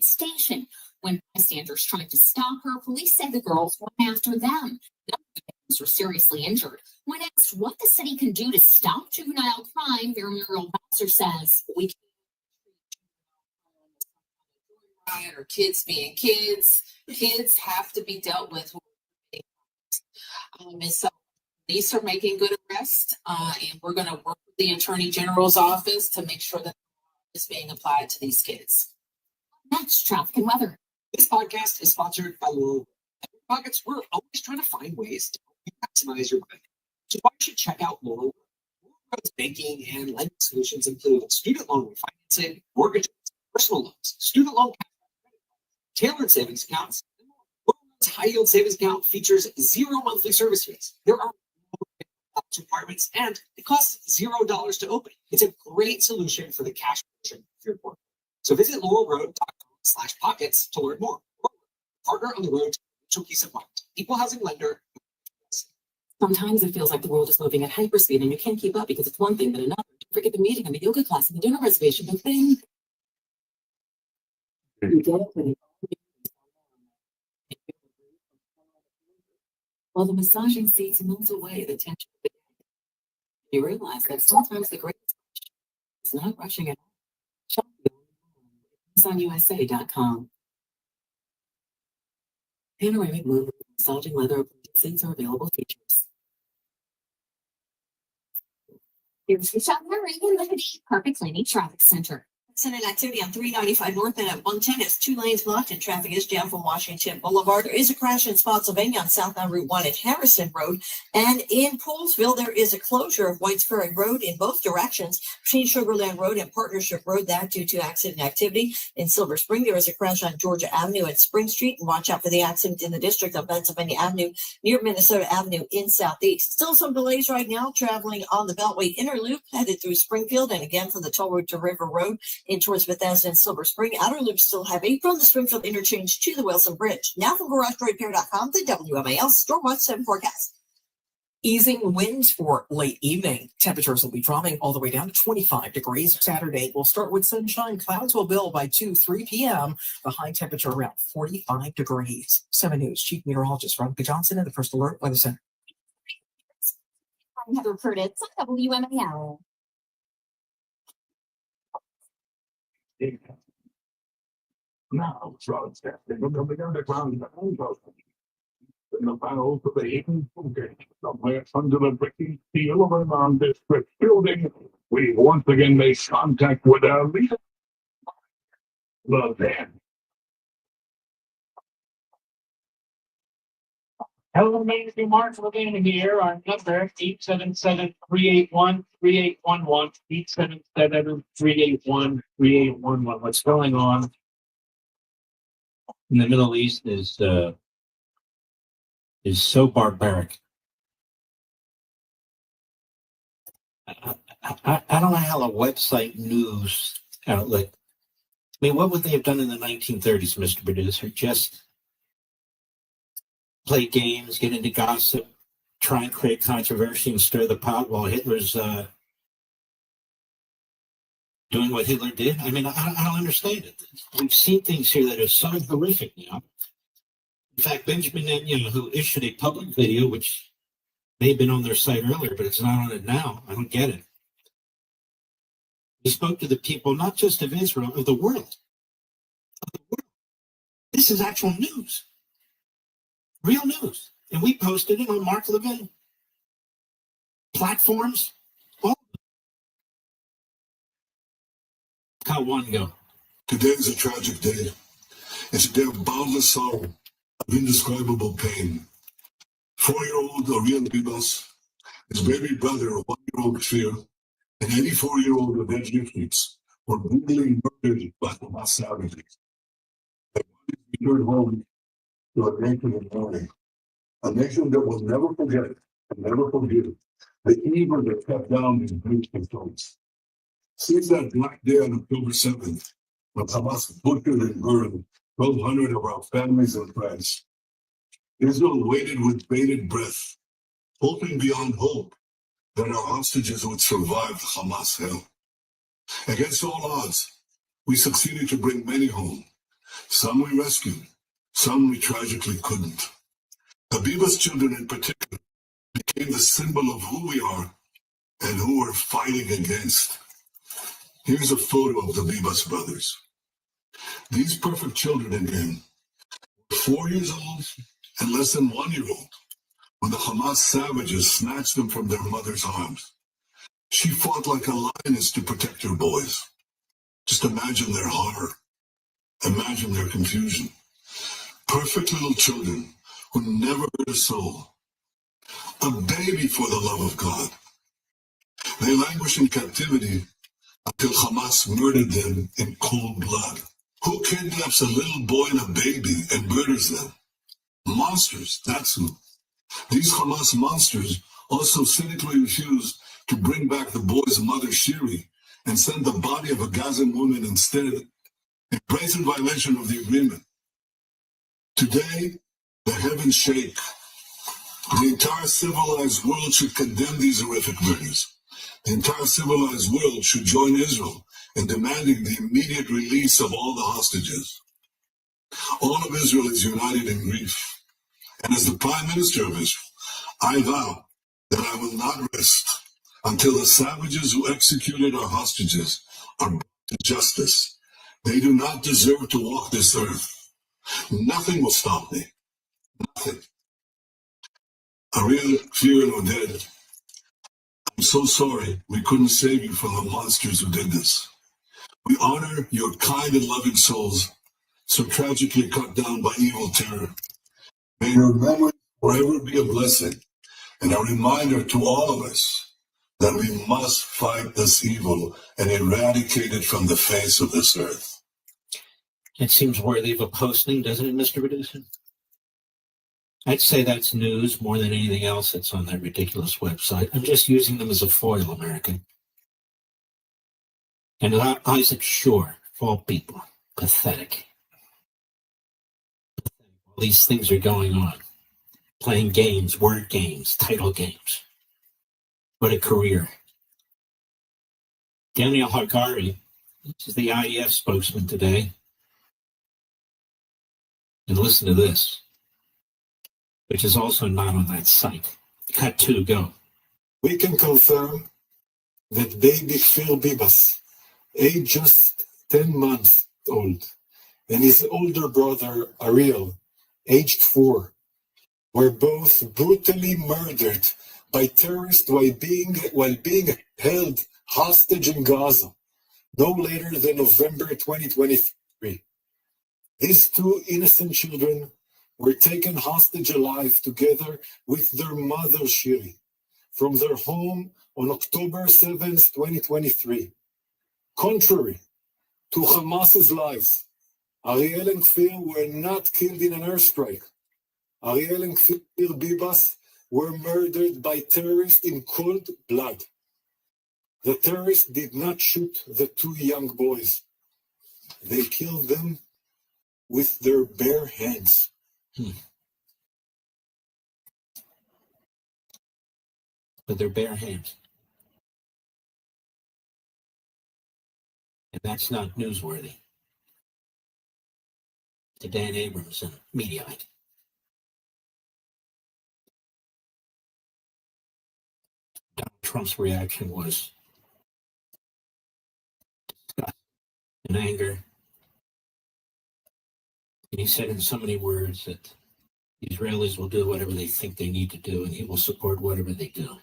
station. When bystanders tried to stop her, police said the girls went after them. None of the victims were seriously injured. When asked what the city can do to stop juvenile crime, their Muriel Bowser says, "We can't or kids being kids. Kids have to be dealt with. And so police are making good arrests, and we're going to work with the Attorney General's office to make sure that is being applied to these kids." Next, traffic and weather. This podcast is sponsored by Laurel. At Pockets, we're always trying to find ways to maximize your money. So why you should check out Laurel. Laurel's banking and lending solutions include student loan refinancing, mortgages, personal loans, student loan, tailored savings accounts. Laurel's high-yield savings account features 0 monthly service fees. There are no requirements, and it costs $0 to open. It's a great solution for the cash portion of your portfolio. So visit laurelroad.com/pockets to learn more. Partner on the road to peace of mind. Equal housing lender. Sometimes it feels like the world is moving at hyperspeed and you can't keep up because it's one thing then another. Don't forget the meeting and the yoga class and the dinner reservation. But then you get it when while the massaging seats melt away the tension. You realize that sometimes the greatest is not rushing at all. Shop on USA.com. Panoramic moonroof massaging leather seats are available features. Here's your shop for Reagan Liberty Carpet Cleaning Traffic Center. Accident activity on 395 north and at 110 as 2 lanes blocked and traffic is jammed from Washington Boulevard. There is a crash in Spotsylvania on southbound Route 1 at Harrison Road. And in Poolsville, there is a closure of Whites Ferry Road in both directions between Sugarland Road and Partnership Road, that due to accident activity. In Silver Spring, there is a crash on Georgia Avenue at Spring Street. And watch out for the accident in the district of Pennsylvania Avenue near Minnesota Avenue in Southeast. Still some delays right now traveling on the Beltway Inner Loop headed through Springfield and again from the toll road to River Road in towards Bethesda and Silver Spring. Outer loops still heavy from the Springfield interchange to the Wilson Bridge. Now from GarageDoorRepair.com, the WMAL Stormwatch 7 forecast. Easing winds for late evening. Temperatures will be dropping all the way down to 25 degrees. Saturday will start with sunshine. Clouds will build by 3 p.m. The high temperature around 45 degrees. 7 News Chief Meteorologist Veronica Johnson in the First Alert Weather Center. I'm Heather Curtis on WMAL. Now, drugs that they don't come underground in the panels of the Hayden somewhere under the bricky steel of a nondescript building, we once again make contact with our leader, the van. Hello, Amazing Mark Levine here. Our number 877-381-3811. 877-381-3811. What's going on in the Middle East is so barbaric. I don't know how a website news outlet. I mean, what would they have done in the 1930s, Mr. Producer? Just play games, get into gossip, try and create controversy and stir the pot while Hitler's doing what Hitler did? I mean, I don't understand it. We've seen things here that are so horrific now. In fact, Benjamin Netanyahu, who issued a public video, which may have been on their site earlier, but it's not on it now. I don't get it. He spoke to the people, not just of Israel, of the world. Of the world. This is actual news. Real news. And we posted it on Mark Levin platforms. All of them. How one go. Today is a tragic day. It's a day of boundless sorrow, of indescribable pain. 4-year-old Ariel Ribas, his baby brother, 1-year-old Kfir, and 84-year-old Oded Yifritz were brutally murdered by Hamas savages. Their bodies returned home to a nation in mourning, a nation that will never forget and never forgive the evil that kept down in great controls. Since that black day on October 7th, when Hamas butchered and burned 1,200 of our families and friends, Israel waited with bated breath, hoping beyond hope that our hostages would survive the Hamas hell. Against all odds, we succeeded to bring many home, Some we rescued, some we tragically couldn't. Habiba's children in particular became the symbol of who we are and who we're fighting against. Here's a photo of the Bibas brothers. These perfect children again, 4 years old and less than 1 year old, when the Hamas savages snatched them from their mother's arms. She fought like a lioness to protect her boys. Just imagine their horror. Imagine their confusion. Perfect little children who never hurt a soul. A baby for the love of God. They languish in captivity until Hamas murdered them in cold blood. Who kidnaps a little boy and a baby and murders them? Monsters, that's who. These Hamas monsters also cynically refused to bring back the boy's mother, Shiri, and send the body of a Gazan woman instead, in brazen violation of the agreement. Today, the heavens shake. The entire civilized world should condemn these horrific murders. The entire civilized world should join Israel in demanding the immediate release of all the hostages. All of Israel is united in grief. And as the Prime Minister of Israel, I vow that I will not rest until the savages who executed our hostages are brought to justice. They do not deserve to walk this earth. Nothing will stop me. Nothing. Ariel, Fear, and Oded, I'm so sorry we couldn't save you from the monsters who did this. We honor your kind and loving souls, so tragically cut down by evil terror. May your memory forever be a blessing and a reminder to all of us that we must fight this evil and eradicate it from the face of this earth. It seems worthy of a posting, doesn't it, Mr. Producer? I'd say that's news more than anything else that's on that ridiculous website. I'm just using them as a foil, American. And Isaac Shore, of all people, pathetic. All these things are going on. Playing games, word games, title games. What a career. Daniel Hargari, this is the IDF spokesman today. And listen to this, which is also not on that site. Cut 2, go. We can confirm that baby Phil Bibas, age just 10 months old, and his older brother Ariel, aged 4, were both brutally murdered by terrorists while being held hostage in Gaza, no later than November 2023. These 2 innocent children were taken hostage alive together with their mother, Shiri, from their home on October 7th, 2023. Contrary to Hamas's lies, Ariel and Kfir were not killed in an airstrike. Ariel and Kfir Bibas were murdered by terrorists in cold blood. The terrorists did not shoot the 2 young boys. They killed them with their bare hands. With their bare hands. And that's not newsworthy. To Dan Abrams and Mediaite. Donald Trump's reaction was disgust and anger. And he said in so many words that the Israelis will do whatever they think they need to do, and he will support whatever they do.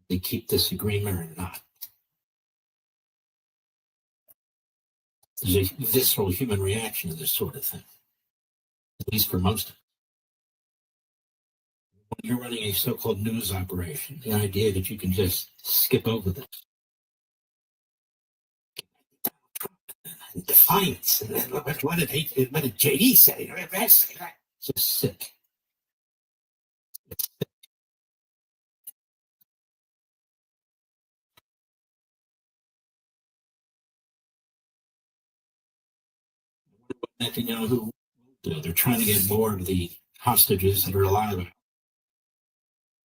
They keep this agreement or not. There's a visceral human reaction to this sort of thing, at least for most of it. When you're running a so-called news operation, the idea that you can just skip over this. Defiance. And what did JD say? It's just sick. Netanyahu, they're trying to get more of the hostages that are alive.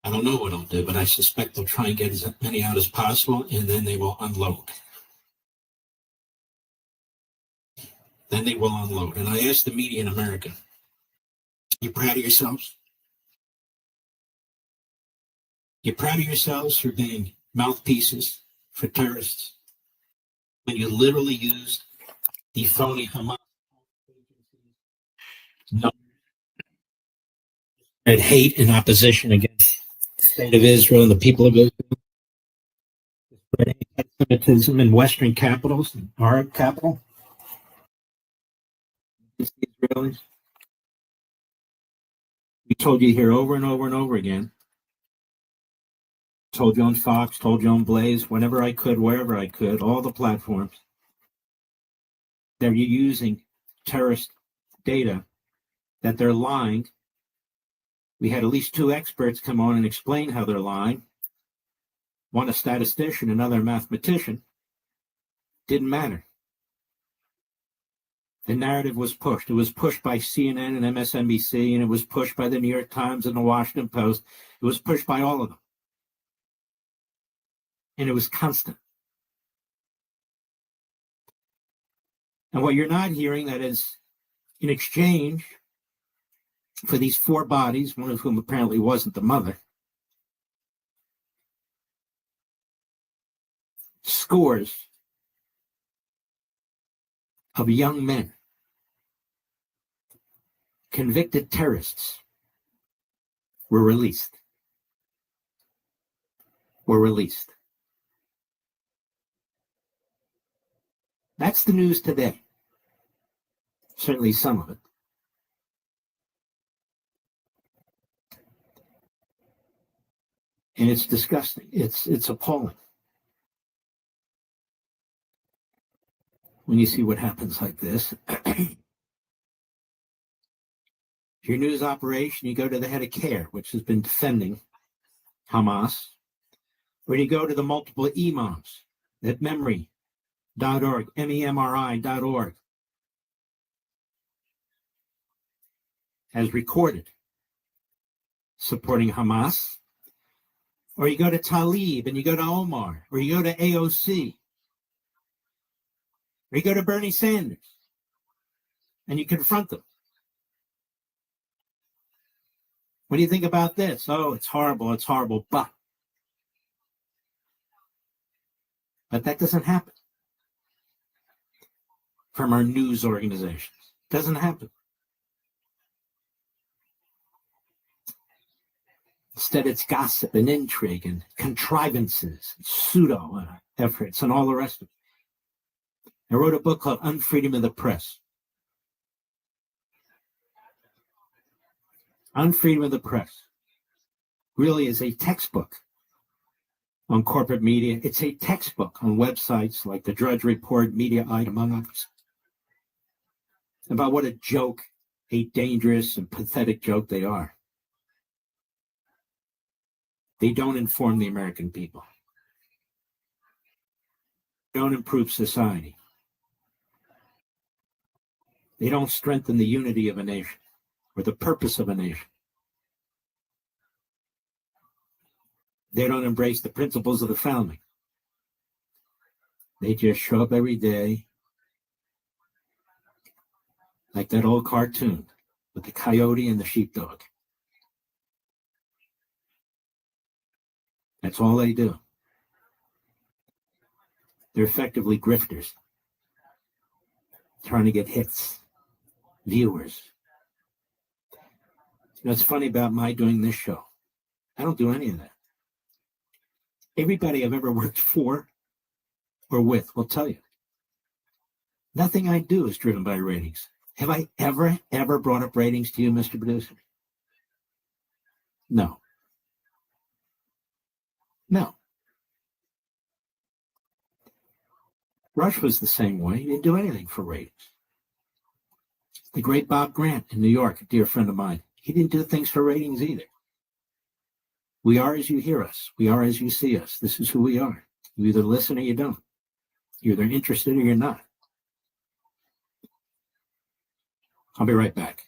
I don't know what they'll do, but I suspect they'll try and get as many out as possible, and then they will unload. then they will unload. And I ask the media in America, you proud of yourselves? You proud of yourselves for being mouthpieces for terrorists when you literally used the phony Hamas and hate and opposition against the state of Israel and the people of Israel, spread anti-Semitism in Western capitals, Arab capital, against the Israelis? We told you here over and over and over again. Told you on Fox, told you on Blaze, whenever I could, wherever I could, all the platforms, they're using terrorist data, that they're lying. We had at least 2 experts come on and explain how they're lying. One a statistician, another a mathematician. Didn't matter. The narrative was pushed. It was pushed by CNN and MSNBC, and it was pushed by the New York Times and the Washington Post. It was pushed by all of them. And it was constant. And what you're not hearing, that is, in exchange for these 4 bodies, one of whom apparently wasn't the mother, scores of young men, convicted terrorists, were released. That's the news today. Certainly some of it. And it's disgusting. It's appalling when you see what happens like this. Your news operation, you go to the head of CARE, which has been defending Hamas, or you go to the multiple imams at MEMRI.org, MEMRI.org, has recorded supporting Hamas, or you go to Tlaib and you go to Omar, or you go to AOC, or you go to Bernie Sanders, and you confront them. What do you think about this? Oh, it's horrible, but that doesn't happen from our news organizations. Doesn't happen. Instead, it's gossip and intrigue and contrivances, pseudo efforts, and all the rest of it. I wrote a book called Unfreedom of the Press. Unfreedom of the Press really is a textbook on corporate media. It's a textbook on websites like the Drudge Report, Media Eye, among others, about what a joke, a dangerous and pathetic joke they are. They don't inform the American people. They don't improve society. They don't strengthen the unity of a nation or the purpose of a nation. They don't embrace the principles of the founding. They just show up every day like that old cartoon with the coyote and the sheepdog. That's all they do. They're effectively grifters, trying to get hits, viewers. You know, it's funny about my doing this show. I don't do any of that. Everybody I've ever worked for or with will tell you. Nothing I do is driven by ratings. Have I ever brought up ratings to you, Mr. Producer? No. Rush was the same way. He didn't do anything for ratings. The great Bob Grant in New York, a dear friend of mine, he didn't do things for ratings either. We are as you hear us. We are as you see us. This is who we are. You either listen or you don't. You're either interested or you're not. I'll be right back.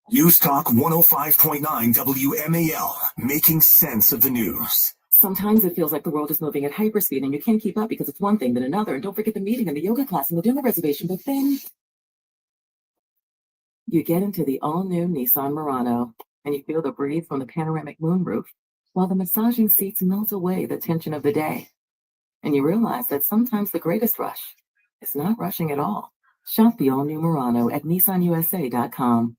News Talk 105.9 WMAL, making sense of the news. Sometimes it feels like the world is moving at hyperspeed and you can't keep up because it's one thing then another. And don't forget the meeting and the yoga class and the dinner reservation. But then you get into the all-new Nissan Murano and you feel the breeze from the panoramic moonroof while the massaging seats melt away the tension of the day. And you realize that sometimes the greatest rush is not rushing at all. Shop the all-new Murano at nissanusa.com.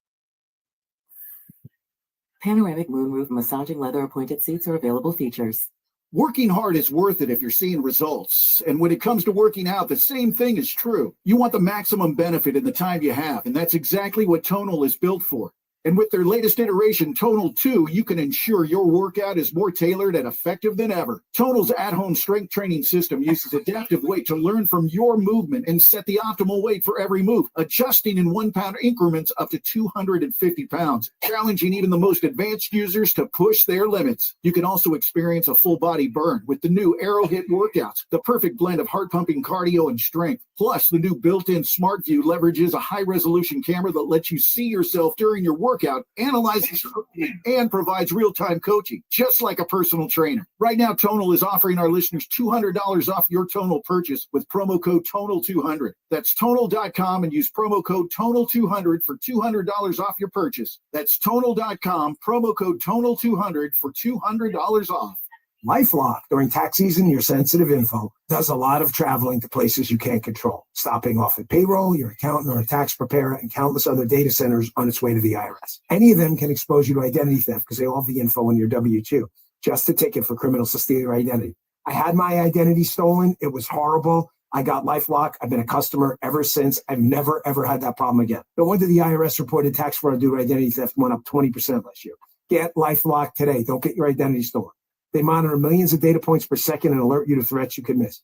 Panoramic moonroof massaging leather appointed seats are available features. Working hard is worth it if you're seeing results. And when it comes to working out, the same thing is true. You want the maximum benefit in the time you have, and that's exactly what Tonal is built for. And with their latest iteration, Tonal 2, you can ensure your workout is more tailored and effective than ever. Tonal's at-home strength training system uses adaptive weight to learn from your movement and set the optimal weight for every move, adjusting in 1-pound increments up to 250 pounds, challenging even the most advanced users to push their limits. You can also experience a full-body burn with the new Arrowhit workouts, the perfect blend of heart-pumping cardio and strength. Plus, the new built-in Smart View leverages a high-resolution camera that lets you see yourself during your workout, analyzes your routine, and provides real-time coaching, just like a personal trainer. Right now, Tonal is offering our listeners $200 off your Tonal purchase with promo code TONAL200. That's Tonal.com and use promo code TONAL200 for $200 off your purchase. That's Tonal.com, promo code TONAL200 for $200 off. LifeLock, during tax season, your sensitive info does a lot of traveling to places you can't control, stopping off at payroll, your accountant or a tax preparer, and countless other data centers on its way to the IRS. Any of them can expose you to identity theft because they all have the info in your W-2. Just a ticket for criminals to steal your identity. I had my identity stolen. It was horrible. I got LifeLock. I've been a customer ever since. I've never, ever had that problem again. No wonder the IRS reported tax fraud due to identity theft went up 20% last year. Get LifeLock today. Don't get your identity stolen. They monitor millions of data points per second and alert you to threats you could miss.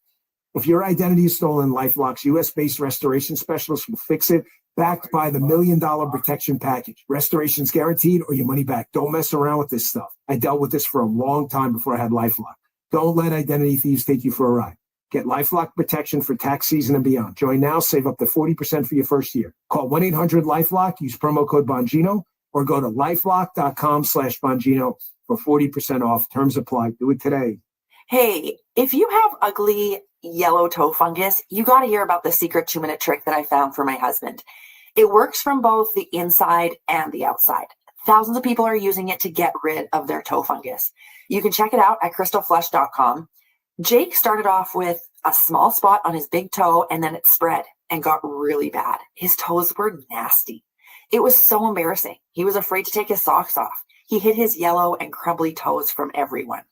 If your identity is stolen, LifeLock's U.S.-based restoration specialists will fix it, backed by the $1 million protection package. Restoration's guaranteed or your money back. Don't mess around with this stuff. I dealt with this for a long time before I had LifeLock. Don't let identity thieves take you for a ride. Get LifeLock protection for tax season and beyond. Join now, save up to 40% for your first year. Call 1-800-LifeLock, use promo code Bongino, or go to lifelock.com/Bongino for 40% off. Terms apply. Do it today. Hey, if you have ugly yellow toe fungus, you got to hear about the secret 2-minute trick that I found for my husband. It works from both the inside and the outside. Thousands of people are using it to get rid of their toe fungus. You can check it out at crystalflesh.com. Jake started off with a small spot on his big toe and then it spread and got really bad. His toes were nasty. It was so embarrassing. He was afraid to take his socks off. He hid his yellow and crumbly toes from everyone.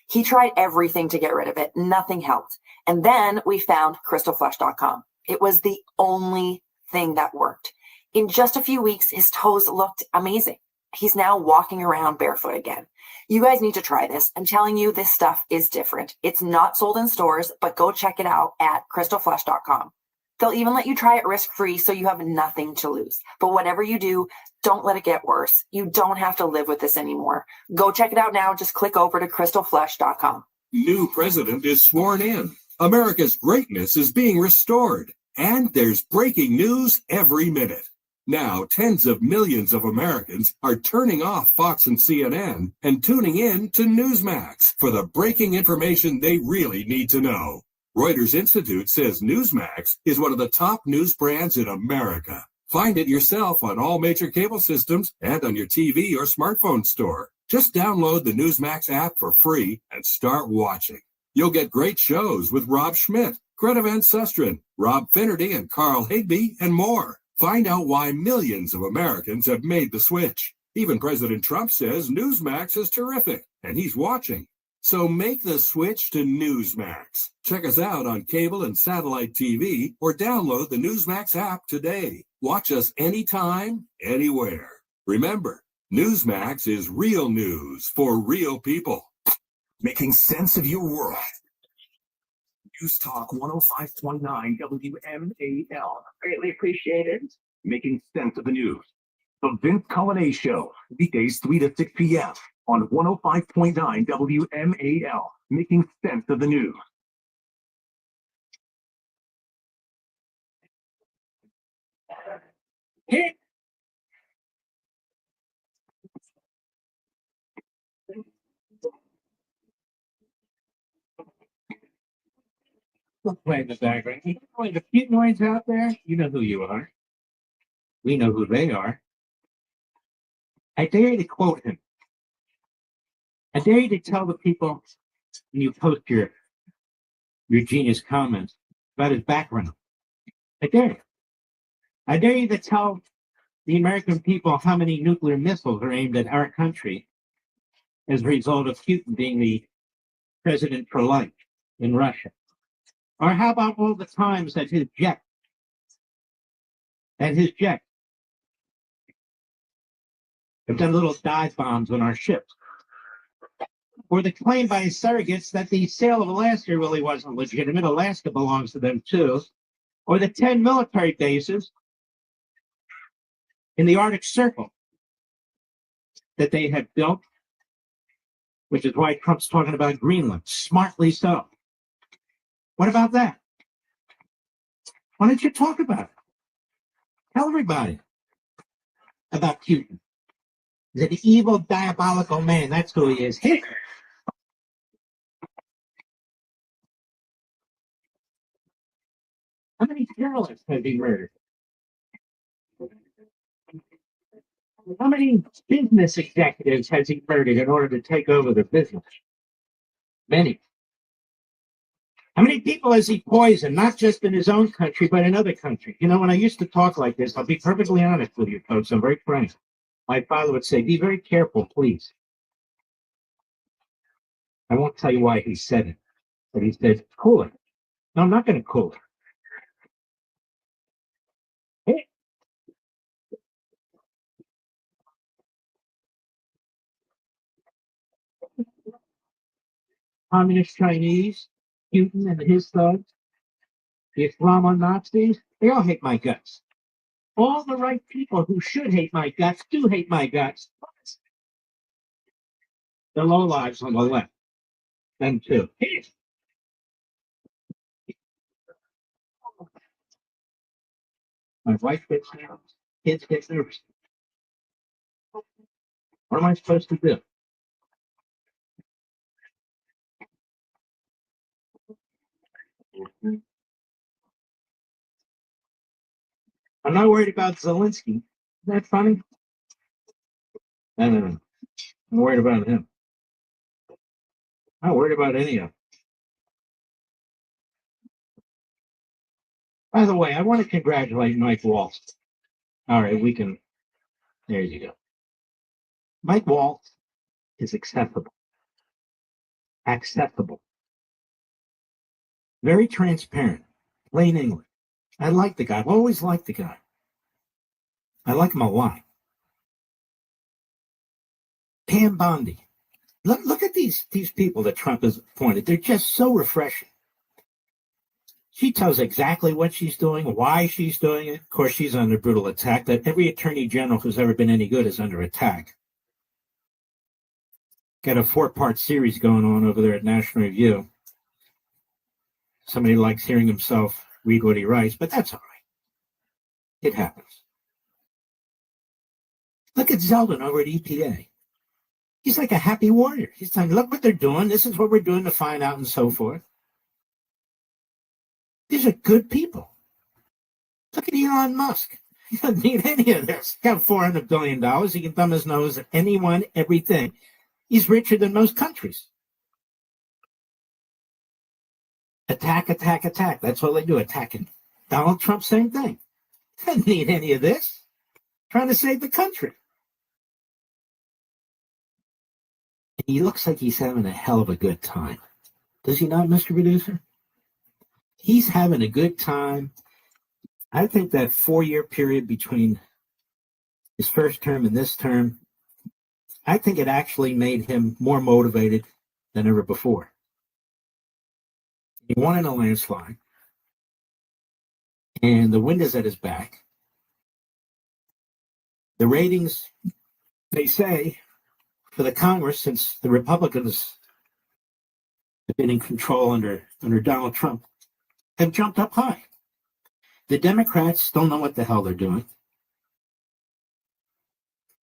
He tried everything to get rid of it. Nothing helped. And then we found crystalflesh.com. It was the only thing that worked. In just a few weeks, his toes looked amazing. He's now walking around barefoot again. You guys need to try this. I'm telling you, this stuff is different. It's not sold in stores, but go check it out at crystalflesh.com. They'll even let you try it risk-free so you have nothing to lose. But whatever you do, don't let it get worse. You don't have to live with this anymore. Go check it out now. Just click over to crystalflesh.com. New president is sworn in. America's greatness is being restored. And there's breaking news every minute. Now, tens of millions of Americans are turning off Fox and CNN and tuning in to Newsmax for the breaking information they really need to know. Reuters Institute says Newsmax is one of the top news brands in America. Find it yourself on all major cable systems and on your TV or smartphone store. Just download the Newsmax app for free and start watching. You'll get great shows with Rob Schmidt, Greta Van Susteren, Rob Finnerty, and Carl Higbee, and more. Find out why millions of Americans have made the switch. Even President Trump says Newsmax is terrific, and he's watching. So make the switch to Newsmax. Check us out on cable and satellite TV or download the Newsmax app today. Watch us anytime, anywhere. Remember, Newsmax is real news for real people. Making sense of your world. News Talk 105.9 WMAL. Greatly appreciated. Making sense of the news. The Vince Cullinane Show, weekdays 3 to 6 p.m. on 105.9 WMAL. Making sense of the news. Play in the background. You know the Putenoids out there? You know who you are. We know who they are. I dare you to quote him. I dare you to tell the people when you post your genius comments about his background. I dare you. I dare you to tell the American people how many nuclear missiles are aimed at our country as a result of Putin being the president for life in Russia. Or how about all the times that his jet have done little dive bombs on our ships? Or the claim by surrogates that the sale of Alaska really wasn't legitimate. Alaska belongs to them too. Or the 10 military bases in the Arctic Circle that they have built, which is why Trump's talking about Greenland, smartly so. What about that? Why don't you talk about it? Tell everybody about Putin. He's an evil, diabolical man. That's who he is. Hey. How many journalists has he murdered? How many business executives has he murdered in order to take over the business? Many. How many people has he poisoned, not just in his own country, but in other countries? You know, when I used to talk like this, I'll be perfectly honest with you, folks. I'm very frank. My father would say, be very careful, please. I won't tell you why he said it, but he said, cool it. No, I'm not going to cool it. Hey. Communist Chinese, Putin and his thugs, the Islamo Nazis, they all hate my guts. All the right people who should hate my guts do hate my guts. The lowlives on the left, them too. My wife gets nervous, kids get nervous. What am I supposed to do? I'm not worried about Zelensky. Isn't that funny? No. I'm worried about him. I'm not worried about any of them. By the way, I want to congratulate Mike Waltz. All right, we can. There you go. Mike Waltz is accessible. Very transparent. Plain English. I like the guy. I've always liked the guy. I like him a lot. Pam Bondi. Look at these people that Trump has appointed. They're just so refreshing. She tells exactly what she's doing, why she's doing it. Of course, she's under brutal attack. That every attorney general who's ever been any good is under attack. Got a 4-part series going on over there at National Review. Somebody likes hearing himself read what he writes, but that's all right. It happens. Look at Zeldin over at EPA. He's like a happy warrior. He's saying, look what they're doing. This is what we're doing to find out and so forth. These are good people. Look at Elon Musk. He doesn't need any of this. He's got $400 billion. He can thumb his nose at anyone, everything. He's richer than most countries. Attack. That's what they do, attacking. Donald Trump, same thing. Doesn't need any of this. Trying to save the country. He looks like he's having a hell of a good time. Does he not, Mr. Producer? He's having a good time. I think that 4-year period between his first term and this term, I think it actually made him more motivated than ever before. He won in a landslide, and the wind is at his back. The ratings, they say, for the Congress, since the Republicans have been in control under Donald Trump, have jumped up high. The Democrats don't know what the hell they're doing.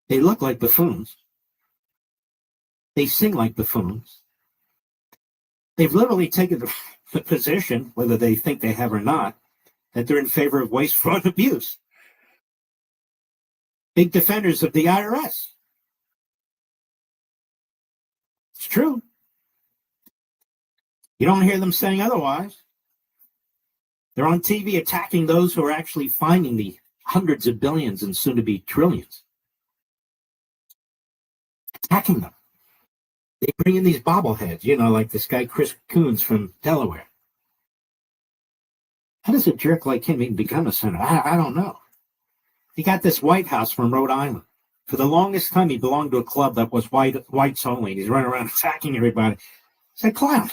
They look like buffoons. They sing like buffoons. They've literally taken the the position, whether they think they have or not, that they're in favor of waste, fraud, and abuse. Big defenders of the IRS. It's true. You don't hear them saying otherwise. They're on TV attacking those who are actually finding the hundreds of billions and soon to be trillions. Attacking them. They bring in these bobbleheads, like this guy Chris Coons from Delaware. How does a jerk like him even become a senator? I don't know. He got this White House from Rhode Island. For the longest time, he belonged to a club that was whites only. And he's running around attacking everybody. He's a clown.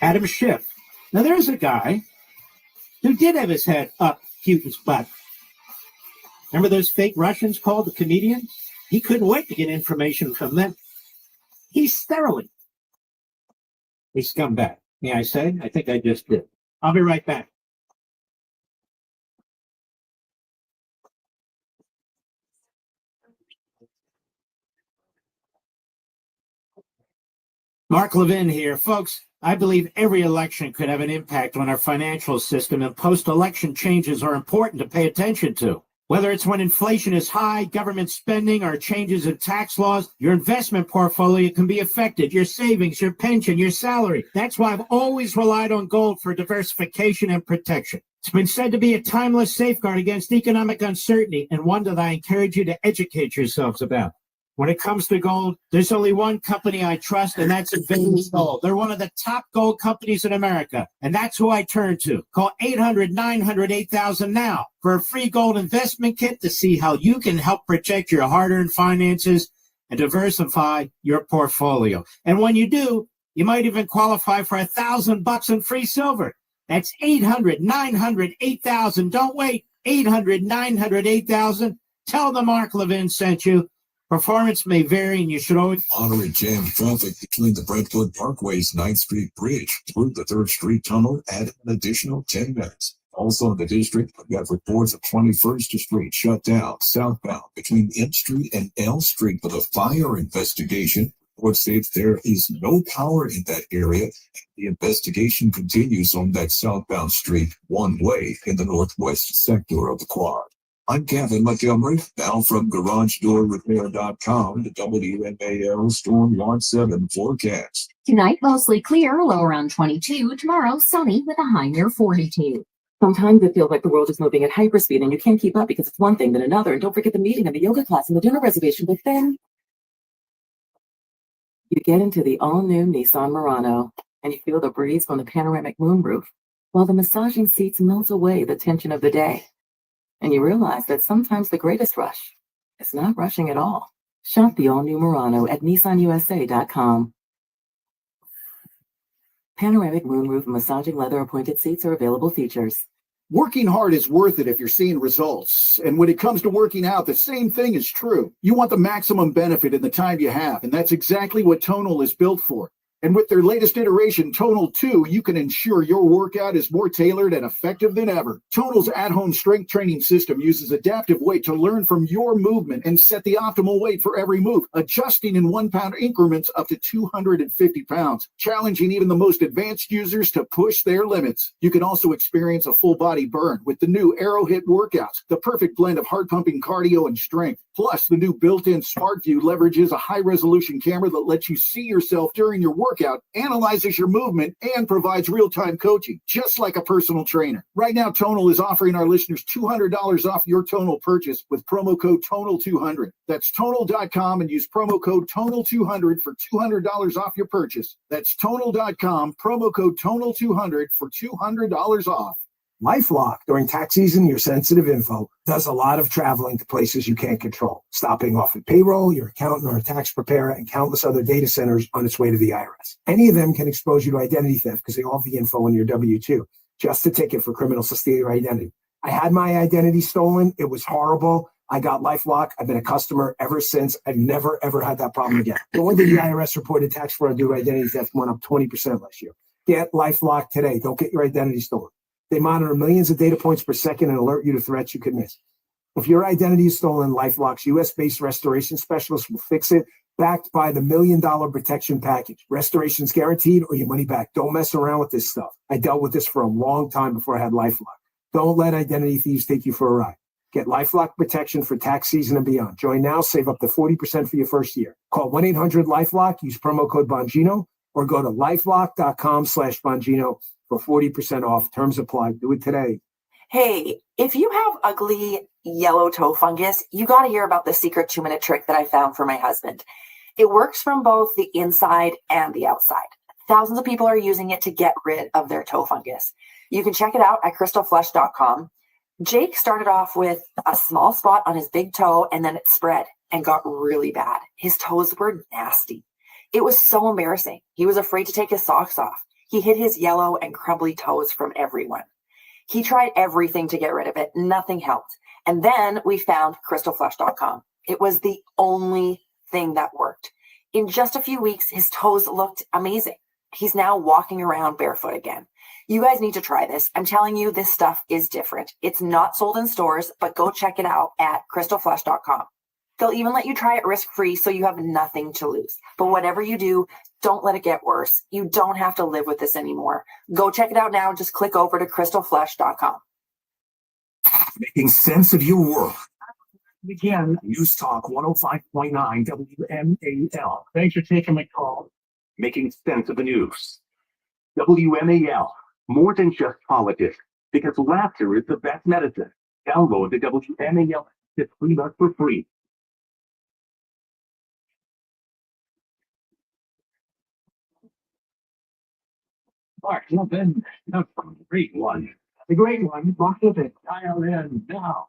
Adam Schiff. Now, there's a guy who did have his head up Putin's butt. Remember those fake Russians called the comedians? He couldn't wait to get information from them. He's sterling. A scumbag. May I say? I think I just did. I'll be right back. Mark Levin here. Folks, I believe every election could have an impact on our financial system, and post-election changes are important to pay attention to. Whether it's when inflation is high, government spending, or changes in tax laws, your investment portfolio can be affected. Your savings, your pension, your salary. That's why I've always relied on gold for diversification and protection. It's been said to be a timeless safeguard against economic uncertainty, and one that I encourage you to educate yourselves about. When it comes to gold, there's only one company I trust, and that's Advantage Gold. They're one of the top gold companies in America, and that's who I turn to. Call 800-900-8000 now for a free gold investment kit to see how you can help protect your hard-earned finances and diversify your portfolio. And when you do, you might even qualify for $1,000 in free silver. That's 800-900-8000. Don't wait. 800-900-8000. Tell them Mark Levin sent you. Performance may vary, and you should always moderate jam traffic between the Brentwood Parkway's 9th Street Bridge through the 3rd Street Tunnel at an additional 10 minutes. Also in the district, we have reports of 21st Street shut down southbound between M Street and L Street for the fire investigation. Reports say there is no power in that area. The investigation continues on that southbound street one way in the northwest sector of the quad. I'm Kevin Montgomery, now from GarageDoorRepair.com, the WMAL Storm Watch 7 forecast. Tonight, mostly clear, low around 22. Tomorrow, sunny with a high near 42. Sometimes it feels like the world is moving at hyperspeed and you can't keep up because it's one thing then another. And don't forget the meeting and the yoga class and the dinner reservation. But then you get into the all-new Nissan Murano and you feel the breeze from the panoramic moonroof while the massaging seats melt away the tension of the day. And you realize that sometimes the greatest rush is not rushing at all. Shop the all-new Murano at NissanUSA.com. Panoramic moonroof and massaging leather appointed seats are available features. Working hard is worth it if you're seeing results. And when it comes to working out, the same thing is true. You want the maximum benefit in the time you have, and that's exactly what Tonal is built for. And with their latest iteration, Tonal 2, you can ensure your workout is more tailored and effective than ever. Tonal's at-home strength training system uses adaptive weight to learn from your movement and set the optimal weight for every move, adjusting in 1-pound increments up to 250 pounds, challenging even the most advanced users to push their limits. You can also experience a full-body burn with the new Arrowhit workouts, the perfect blend of heart-pumping cardio and strength. Plus, the new built-in Smart View leverages a high-resolution camera that lets you see yourself during your workout, analyzes your movement, and provides real-time coaching, just like a personal trainer. Right now, Tonal is offering our listeners $200 off your Tonal purchase with promo code TONAL200. That's Tonal.com and use promo code TONAL200 for $200 off your purchase. That's Tonal.com, promo code TONAL200 for $200 off. LifeLock, during tax season, your sensitive info does a lot of traveling to places you can't control, stopping off at payroll, your accountant or a tax preparer, and countless other data centers on its way to the IRS. Any of them can expose you to identity theft because they all have the info on your W-2. Just a ticket for criminals to steal your identity. I had my identity stolen. It was horrible. I got LifeLock. I've been a customer ever since. I've never, ever had that problem again. No wonder the IRS reported tax fraud due to identity theft went up 20% last year. Get LifeLock today. Don't get your identity stolen. They monitor millions of data points per second and alert you to threats you could miss. If your identity is stolen, LifeLock's US-based restoration specialist will fix it, backed by the $1 Million Protection Package. Restoration's guaranteed or your money back. Don't mess around with this stuff. I dealt with this for a long time before I had LifeLock. Don't let identity thieves take you for a ride. Get LifeLock protection for tax season and beyond. Join now, save up to 40% for your first year. Call 1-800-LifeLock, use promo code Bongino, or go to lifelock.com/Bongino for 40% off. Terms apply. Do it today. Hey, if you have ugly yellow toe fungus, you got to hear about the secret 2-minute trick that I found for my husband. It works from both the inside and the outside. Thousands of people are using it to get rid of their toe fungus. You can check it out at crystalflesh.com. Jake started off with a small spot on his big toe, and then it spread and got really bad. His toes were nasty. It was so embarrassing. He was afraid to take his socks off. He hid his yellow and crumbly toes from everyone. He tried everything to get rid of it. Nothing helped. And then we found crystalflesh.com. It was the only thing that worked. In just a few weeks, his toes looked amazing. He's now walking around barefoot again. You guys need to try this. I'm telling you, this stuff is different. It's not sold in stores, but go check it out at crystalflesh.com. They'll even let you try it risk-free, so you have nothing to lose. But whatever you do, don't let it get worse. You don't have to live with this anymore. Go check it out now. Just click over to crystalflesh.com. Making sense of your world. Again, News Talk 105.9 WMAL. Thanks for taking my call. Making sense of the news. WMAL, more than just politics, because laughter is the best medicine. Download the WMAL to free us for free. Mark, jump in. That's a great one. The great one, Mark, it. Dial in now.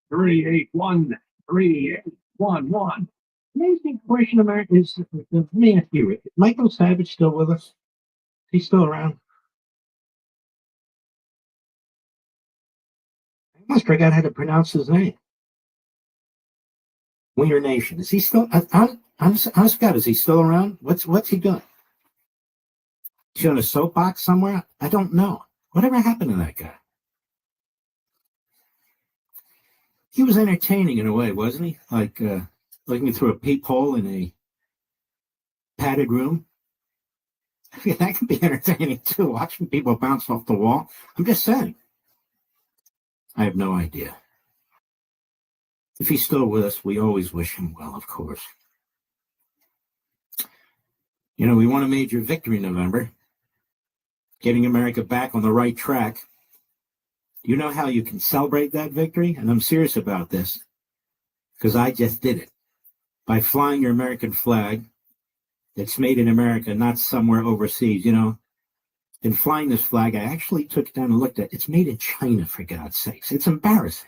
877-381-3811. Amazing question, America is, let me ask you, is Michael Savage still with us? Is he still around? I almost forgot how to pronounce his name. Wiener Nation. Is he still, honest God, is he still around? What's he doing? Is he on a soapbox somewhere? I don't know. Whatever happened to that guy? He was entertaining in a way, wasn't he? Like looking through a peephole in a padded room. Yeah, that can be entertaining too, watching people bounce off the wall. I'm just saying. I have no idea. If he's still with us, we always wish him well, of course. You know, we won a major victory in November, getting America back on the right track. You know how you can celebrate that victory? And I'm serious about this, because I just did it. By flying your American flag that's made in America, not somewhere overseas. You know, in flying this flag, I actually took it down and looked at it. It's made in China, for God's sakes. It's embarrassing.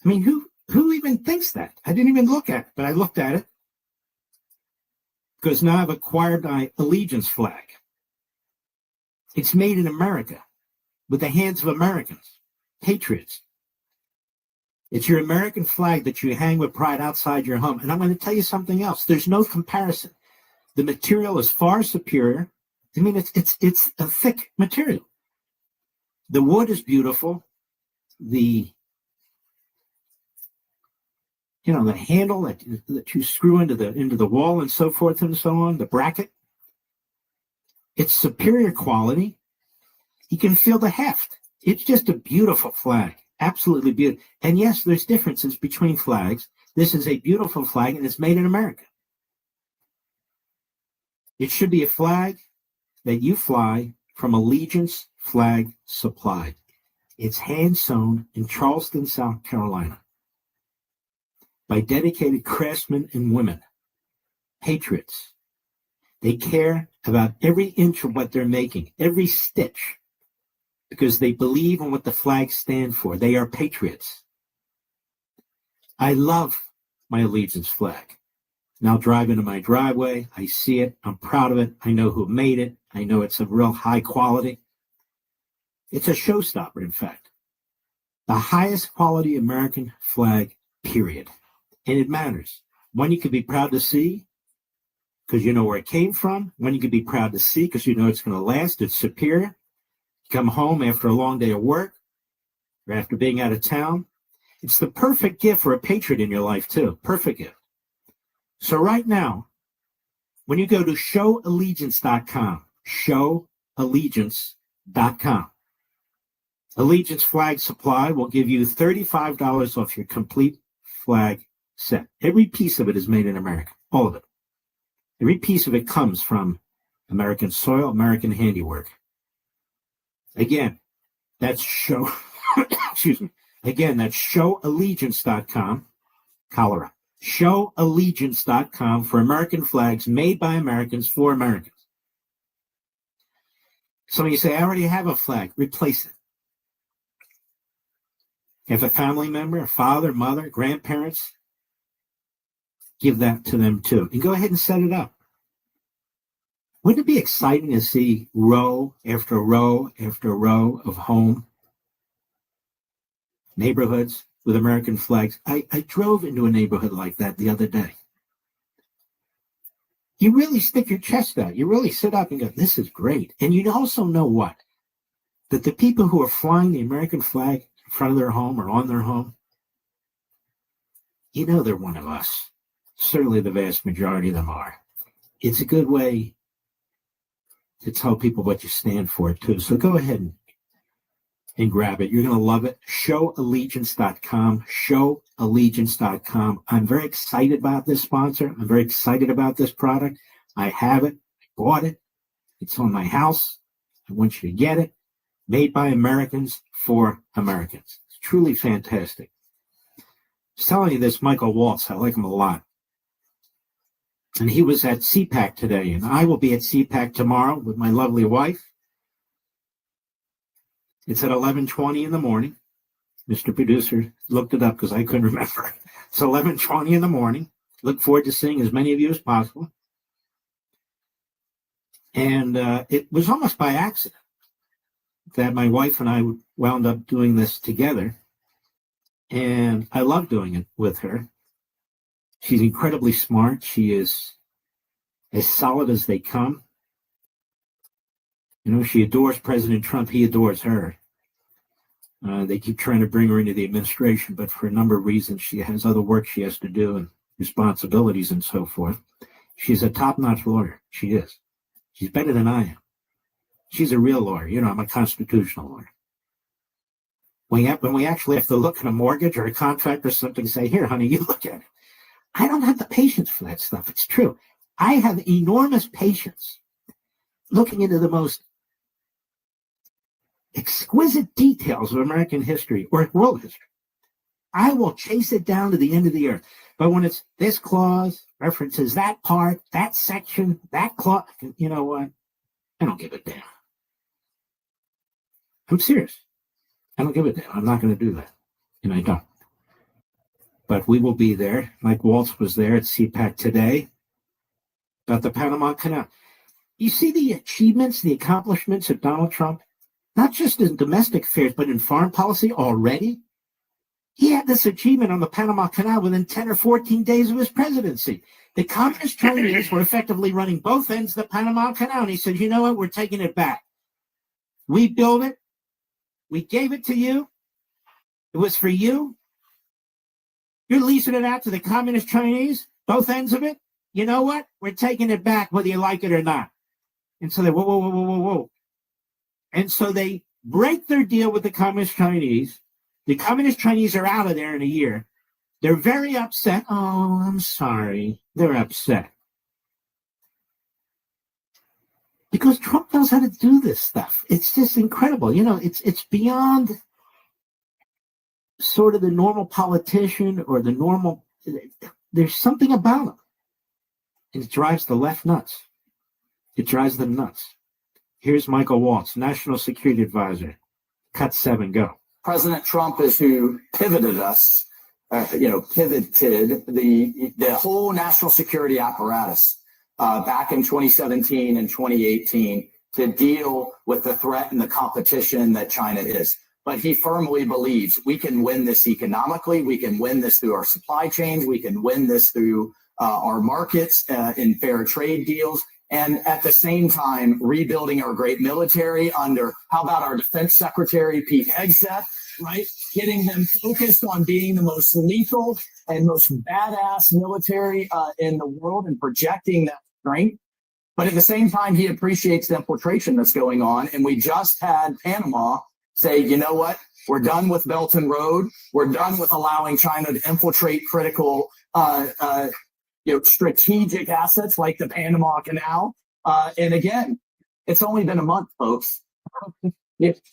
I mean, who even thinks that? I didn't even look at it, but I looked at it because now I've acquired my allegiance flag. It's made in America with the hands of Americans, patriots. It's your American flag that you hang with pride outside your home. And I'm going to tell you something else. There's no comparison. The material is far superior. I mean, it's a thick material. The wood is beautiful. The handle that you screw into the wall and so forth and so on, the bracket, it's superior quality. You can feel the heft. It's just a beautiful flag. Absolutely beautiful. And yes, there's differences between flags. This is a beautiful flag, and it's made in America. It should be a flag that you fly from Allegiance Flag Supply. It's hand-sewn in Charleston, South Carolina, by dedicated craftsmen and women, patriots. They care about every inch of what they're making, every stitch, because they believe in what the flags stand for. They are patriots. I love my allegiance flag. Now drive into my driveway. I see it. I'm proud of it. I know who made it. I know it's of real high quality. It's a showstopper, in fact. The highest quality American flag, period. And it matters. One you can be proud to see because you know where it came from. One you can be proud to see because you know it's going to last. It's superior. Come home after a long day of work, or after being out of town. It's the perfect gift for a patriot in your life, too. Perfect gift. So right now, when you go to showallegiance.com, showallegiance.com, Allegiance Flag Supply will give you $35 off your complete flag set. Every piece of it is made in America, all of it. Every piece of it comes from American soil, American handiwork. Again, that's excuse me. Again, that's showallegiance.com, Colorado. Showallegiance.com for American flags made by Americans for Americans. Some of you say, I already have a flag. Replace it. If a family member, a father, mother, grandparents, give that to them too. And go ahead and set it up. Wouldn't it be exciting to see row after row after row of home neighborhoods with American flags? I drove into a neighborhood like that the other day. You really stick your chest out. You really sit up and go, this is great. And you also know what? That the people who are flying the American flag in front of their home or on their home, you know they're one of us. Certainly the vast majority of them are. It's a good way to tell people what you stand for, too. So go ahead and grab it. You're going to love it. Showallegiance.com. Showallegiance.com. I'm very excited about this sponsor. I'm very excited about this product. I have it. I bought it. It's on my house. I want you to get it. Made by Americans for Americans. It's truly fantastic. I was telling you this, Michael Waltz. I like him a lot. And he was at CPAC today, and I will be at CPAC tomorrow with my lovely wife. It's at 11:20 in the morning. Mr. Producer looked it up because I couldn't remember. It's 11:20 in the morning. Look forward to seeing as many of you as possible. And it was almost by accident that my wife and I wound up doing this together. And I love doing it with her. She's incredibly smart. She is as solid as they come. You know, she adores President Trump. He adores her. They keep trying to bring her into the administration, but for a number of reasons, she has other work she has to do and responsibilities and so forth. She's a top-notch lawyer. She is. She's better than I am. She's a real lawyer. You know, I'm a constitutional lawyer. When we actually have to look at a mortgage or a contract or something, say, here, honey, you look at it. I don't have the patience for that stuff. It's true. I have enormous patience looking into the most exquisite details of American history or world history. I will chase it down to the end of the earth. But when it's this clause, references that part, that section, that clause, you know what? I don't give a damn. I'm serious. I don't give a damn. I'm not going to do that. And I don't. But we will be there. Mike Waltz was there at CPAC today about the Panama Canal. You see the achievements, the accomplishments of Donald Trump, not just in domestic affairs, but in foreign policy already. He had this achievement on the Panama Canal within 10 or 14 days of his presidency. The Communist Chinese were effectively running both ends of the Panama Canal. And he said, you know what? We're taking it back. We built it. We gave it to you. It was for you. You're leasing it out to the Communist Chinese, both ends of it. You know what? We're taking it back whether you like it or not. And so they, whoa. And so they break their deal with the Communist Chinese. The Communist Chinese are out of there in a year. They're very upset. Oh, I'm sorry. They're upset. Because Trump knows how to do this stuff. It's just incredible. You know, it's beyond sort of the normal politician or the normal, there's something about him. And it drives the left nuts. It drives them nuts. Here's Michael Waltz, National Security Advisor. Cut 7, go. President Trump is who pivoted us, pivoted the whole national security apparatus back in 2017 and 2018 to deal with the threat and the competition that China is. But he firmly believes we can win this economically. We can win this through our supply chains. We can win this through our markets in fair trade deals. And at the same time, rebuilding our great military under, how about our defense secretary, Pete Hegseth, right? Getting them focused on being the most lethal and most badass military in the world and projecting that strength. But at the same time, he appreciates the infiltration that's going on. And we just had Panama say, you know what? We're done with Belt and Road. We're done with allowing China to infiltrate critical, strategic assets like the Panama Canal. And again, it's only been a month, folks.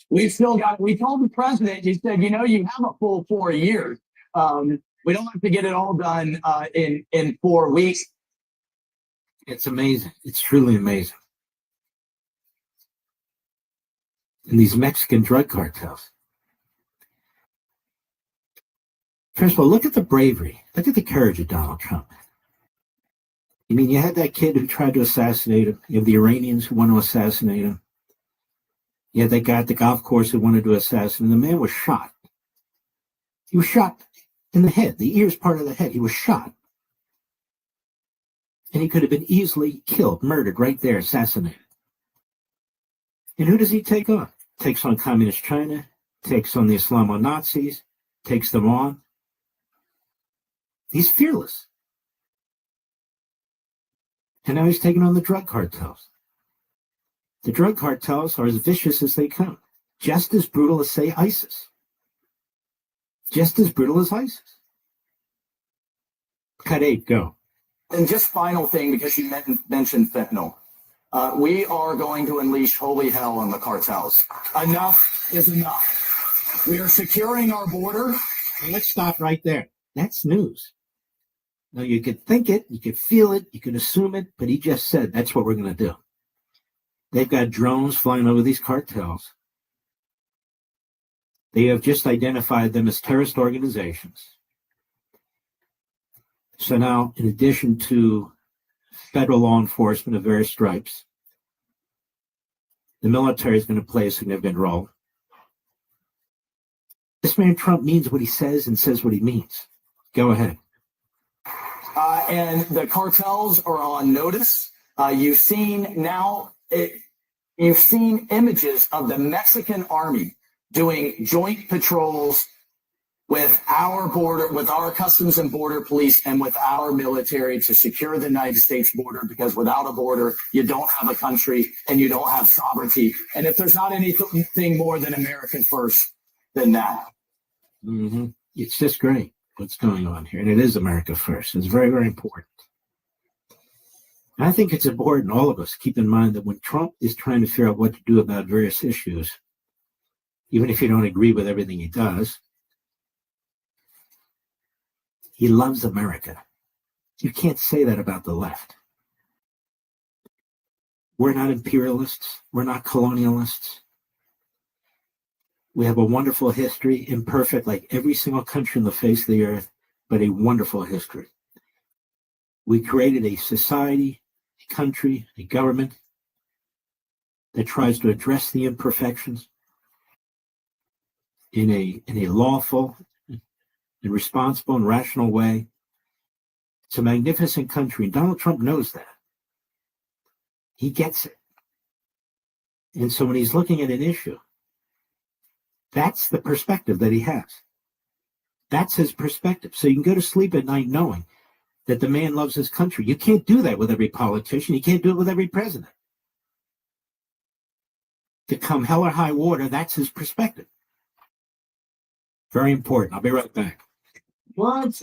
We've still got, we told the president, he said, you have a full 4 years. We don't have to get it all done in 4 weeks. It's amazing. It's truly amazing. And these Mexican drug cartels. First of all, look at the bravery. Look at the courage of Donald Trump. I mean, you had that kid who tried to assassinate him. You have the Iranians who want to assassinate him. You had that guy at the golf course who wanted to assassinate him. The man was shot. He was shot in the head. The ear's part of the head. He was shot. And he could have been easily killed, murdered right there, assassinated. And who does he take on? Takes on communist China, takes on the Islamo-Nazis, takes them on. He's fearless. And now he's taking on the drug cartels. The drug cartels are as vicious as they come. Just as brutal as, say, ISIS. Just as brutal as ISIS. Cut 8, go. And just final thing, because you mentioned fentanyl. We are going to unleash holy hell on the cartels. Enough is enough. We are securing our border. Well, let's stop right there. That's news. Now, you could think it, you could feel it, you could assume it, but he just said that's what we're going to do. They've got drones flying over these cartels. They have just identified them as terrorist organizations. So now, in addition to federal law enforcement of various stripes, the military is going to play a significant role. This man Trump means what he says and says what he means. Go ahead. And the cartels are on notice. You've seen images of the Mexican army doing joint patrols with our border, with our Customs and Border Police, and with our military to secure the United States border, because without a border, you don't have a country and you don't have sovereignty. And if there's not anything more than American first than that. Mm-hmm. It's just great what's going on here. And it is America first. It's very, very important. I think it's important, all of us, keep in mind that when Trump is trying to figure out what to do about various issues, even if you don't agree with everything he does, he loves America. You can't say that about the left. We're not imperialists. We're not colonialists. We have a wonderful history, imperfect like every single country on the face of the earth, but a wonderful history. We created a society, a country, a government that tries to address the imperfections in a lawful and responsible and rational way. It's a magnificent country, and Donald Trump knows that. He gets it. And so when he's looking at an issue, that's the perspective that he has. That's his perspective. So you can go to sleep at night knowing that the man loves his country. You can't do that with every politician. You can't do it with every president. To come hell or high water, that's his perspective. Very important. I'll be right back. What?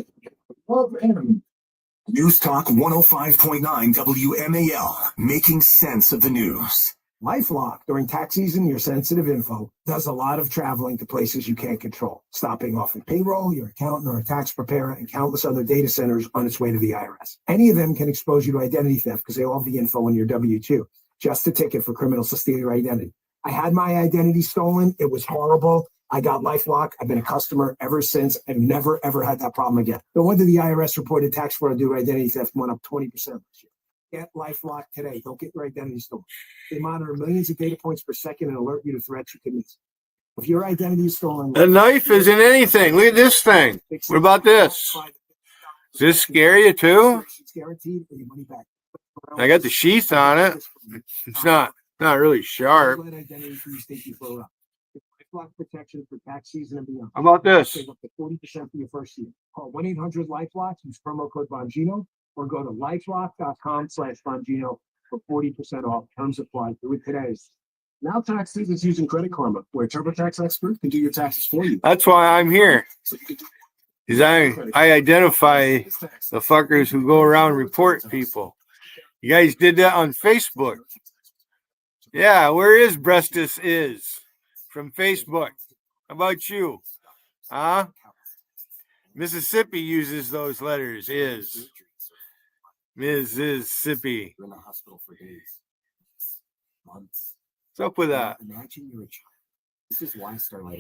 News Talk 105.9 WMAL, making sense of the news. LifeLock, during tax season, your sensitive info does a lot of traveling to places you can't control, stopping off at payroll, your accountant or a tax preparer, and countless other data centers on its way to the IRS. Any of them can expose you to identity theft because they all have the info in your W-2. Just a ticket for criminals to steal your identity. I had my identity stolen. It was horrible. I got LifeLock. I've been a customer ever since. I've never, ever had that problem again. No wonder the IRS reported tax fraud due to identity theft went up 20% this year. Get LifeLock today. Don't get your identity stolen. They monitor millions of data points per second and alert you to threats you can miss. If your identity is stolen... A knife isn't anything. Look at this thing. What about this? Does this scare you too? I got the sheath on it. It's not really sharp. LifeLock protection for tax season and beyond. How about this? Save up to 40% for your first year. Call 1-800-LifeLock, use promo code Bongino, or go to lifelock.com/Bongino for 40% off. Terms apply. Do it today. Now tax season's using Credit Karma, where a TurboTax expert can do your taxes for you. That's why I'm here. So you can do Because I identify the fuckers who go around and report people. You guys did that on Facebook. Yeah, where is Brestus is? From Facebook. How about you? Huh? Mississippi uses those letters. Is. Mississippi. What's up with that?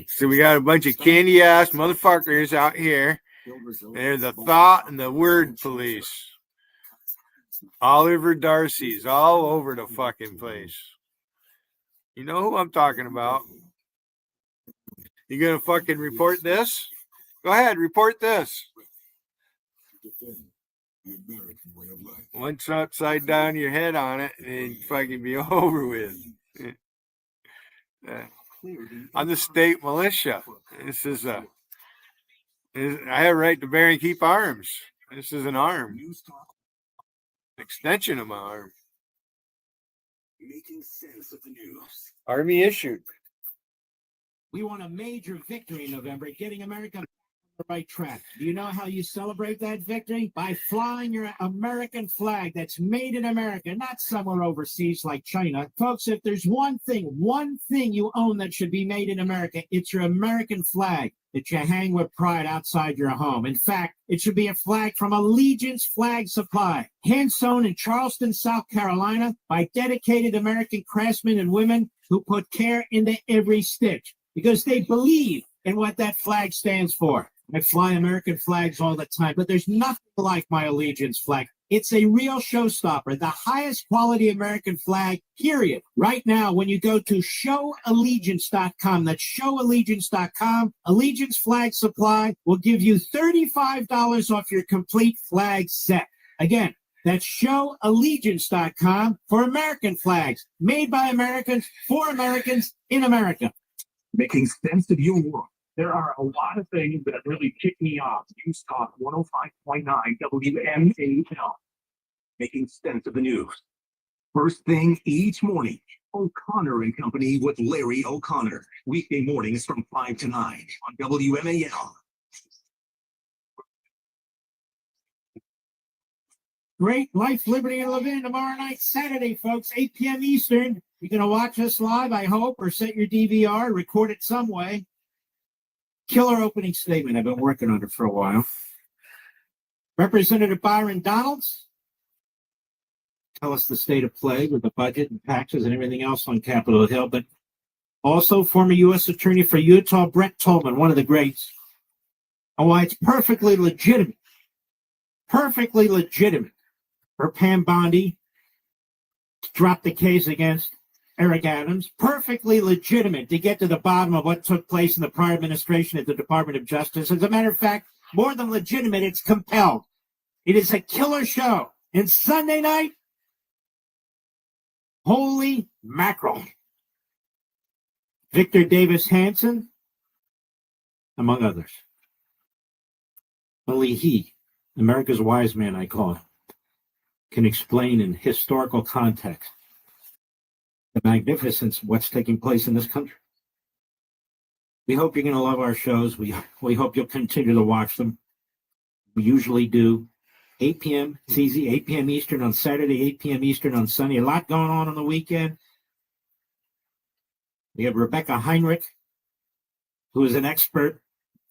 So we got a bunch of candy ass motherfuckers out here. They're the thought and the word police. Oliver Darcy's all over the fucking place. You know who I'm talking about. You gonna fucking report this? Go ahead, report this. Once upside down your head on it and fucking be over with. I'm the state militia. This is I have a right to bear and keep arms. This is an arm. Extension of my arm. Making sense of the news. Army issued. We won a major victory in November, getting America on the right track. Do you know how you celebrate that victory? By flying your American flag that's made in America, not somewhere overseas like China. Folks, if there's one thing you own that should be made in America, it's your American flag that you hang with pride outside your home. In fact, it should be a flag from Allegiance Flag Supply, hand sewn in Charleston, South Carolina, by dedicated American craftsmen and women who put care into every stitch because they believe in what that flag stands for. I fly American flags all the time, but there's nothing like my Allegiance flag. It's a real showstopper, the highest quality American flag, period. Right now, when you go to showallegiance.com, that's showallegiance.com, Allegiance Flag Supply will give you $35 off your complete flag set. Again, that's showallegiance.com for American flags, made by Americans, for Americans, in America. making sense of your world. There are a lot of things that really kick me off. News Talk 105.9 WMAL. Making sense of the news. First thing each morning, O'Connor and Company with Larry O'Connor. Weekday mornings from 5 to 9 on WMAL. Great Life, Liberty, and Levin tomorrow night, Saturday, folks, 8 p.m. Eastern. You're going to watch us live, I hope, or set your DVR, record it some way. Killer opening statement. I've been working on it for a while. Representative Byron Donalds, tell us the state of play with the budget and taxes and everything else on Capitol Hill, but also former U.S. Attorney for Utah, Brett Tolman, one of the greats, and why it's perfectly legitimate for Pam Bondi to drop the case against Eric Adams, perfectly legitimate to get to the bottom of what took place in the prior administration at the Department of Justice. As a matter of fact, more than legitimate, it's compelled. It is a killer show. And Sunday night, holy mackerel. Victor Davis Hanson, among others. Only he, America's wise man, I call him, can explain in historical context the magnificence of what's taking place in this country. We hope you're going to love our shows. We hope you'll continue to watch them. We usually do 8 p.m. It's easy, 8 p.m. Eastern on Saturday, 8 p.m. Eastern on Sunday. A lot going on the weekend. We have Rebecca Heinrich, who is an expert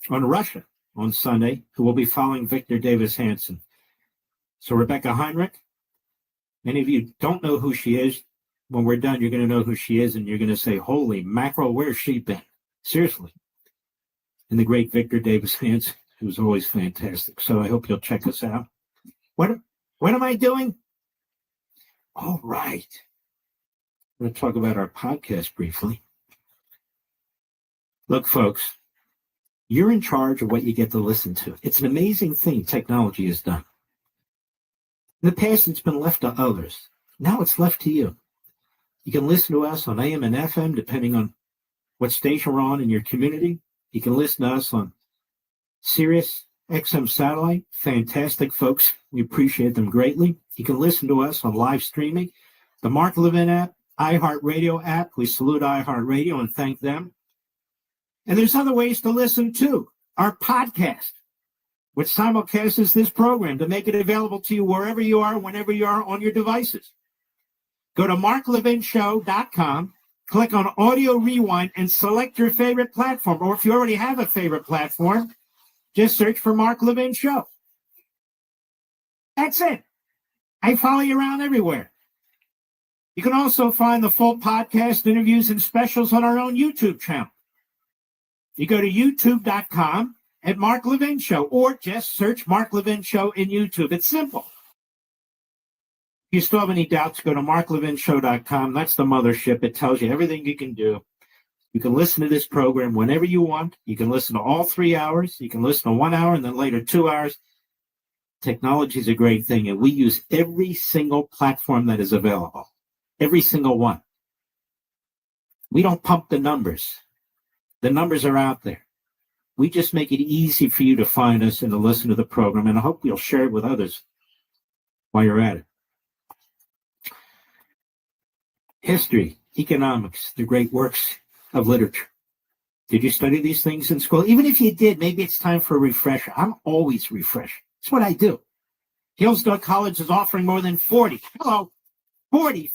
on Russia on Sunday, who will be following Victor Davis Hanson. So Rebecca Heinrich, many of you don't know who she is. When we're done, you're going to know who she is, and you're going to say, holy mackerel, where's she been? Seriously. And the great Victor Davis Hanson, who's always fantastic. So I hope you'll check us out. What am I doing? All right. I'm going to talk about our podcast briefly. Look, folks, you're in charge of what you get to listen to. It's an amazing thing technology has done. In the past, it's been left to others. Now it's left to you. You can listen to us on AM and FM, depending on what station we're on in your community. You can listen to us on Sirius XM satellite. Fantastic folks. We appreciate them greatly. You can listen to us on live streaming, the Mark Levin app, iHeartRadio app. We salute iHeartRadio and thank them. And there's other ways to listen too. Our podcast, which simulcasts this program to make it available to you wherever you are, whenever you are on your devices. Go to marklevinshow.com, click on Audio Rewind, and select your favorite platform. Or if you already have a favorite platform, just search for Mark Levin Show. That's it. I follow you around everywhere. You can also find the full podcast, interviews, and specials on our own YouTube channel. You go to youtube.com at Mark Levin Show, or just search Mark Levin Show in YouTube. It's simple. If you still have any doubts, go to marklevinshow.com. That's the mothership. It tells you everything you can do. You can listen to this program whenever you want. You can listen to all 3 hours. You can listen to 1 hour and then later 2 hours. Technology is a great thing, and we use every single platform that is available. Every single one. We don't pump the numbers. The numbers are out there. We just make it easy for you to find us and to listen to the program, and I hope you'll share it with others while you're at it. History, economics, the great works of literature. Did you study these things in school? Even if you did, maybe it's time for a refresher. I'm always refreshing. It's what I do. Hillsdale College is offering more than 40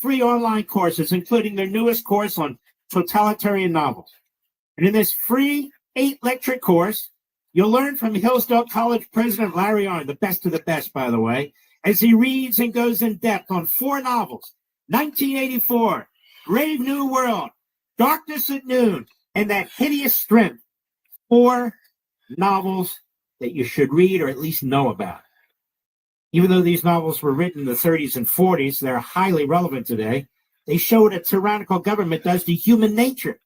free online courses, including their newest course on totalitarian novels. And in this free 8-lecture course, you'll learn from Hillsdale College President Larry Arnn, the best of the best, by the way, as he reads and goes in depth on 4 novels, 1984, Brave New World, Darkness at Noon, and That Hideous Strength. 4 novels that you should read or at least know about. Even though these novels were written in the 30s and 40s, they're highly relevant today. They show what a tyrannical government does to human nature.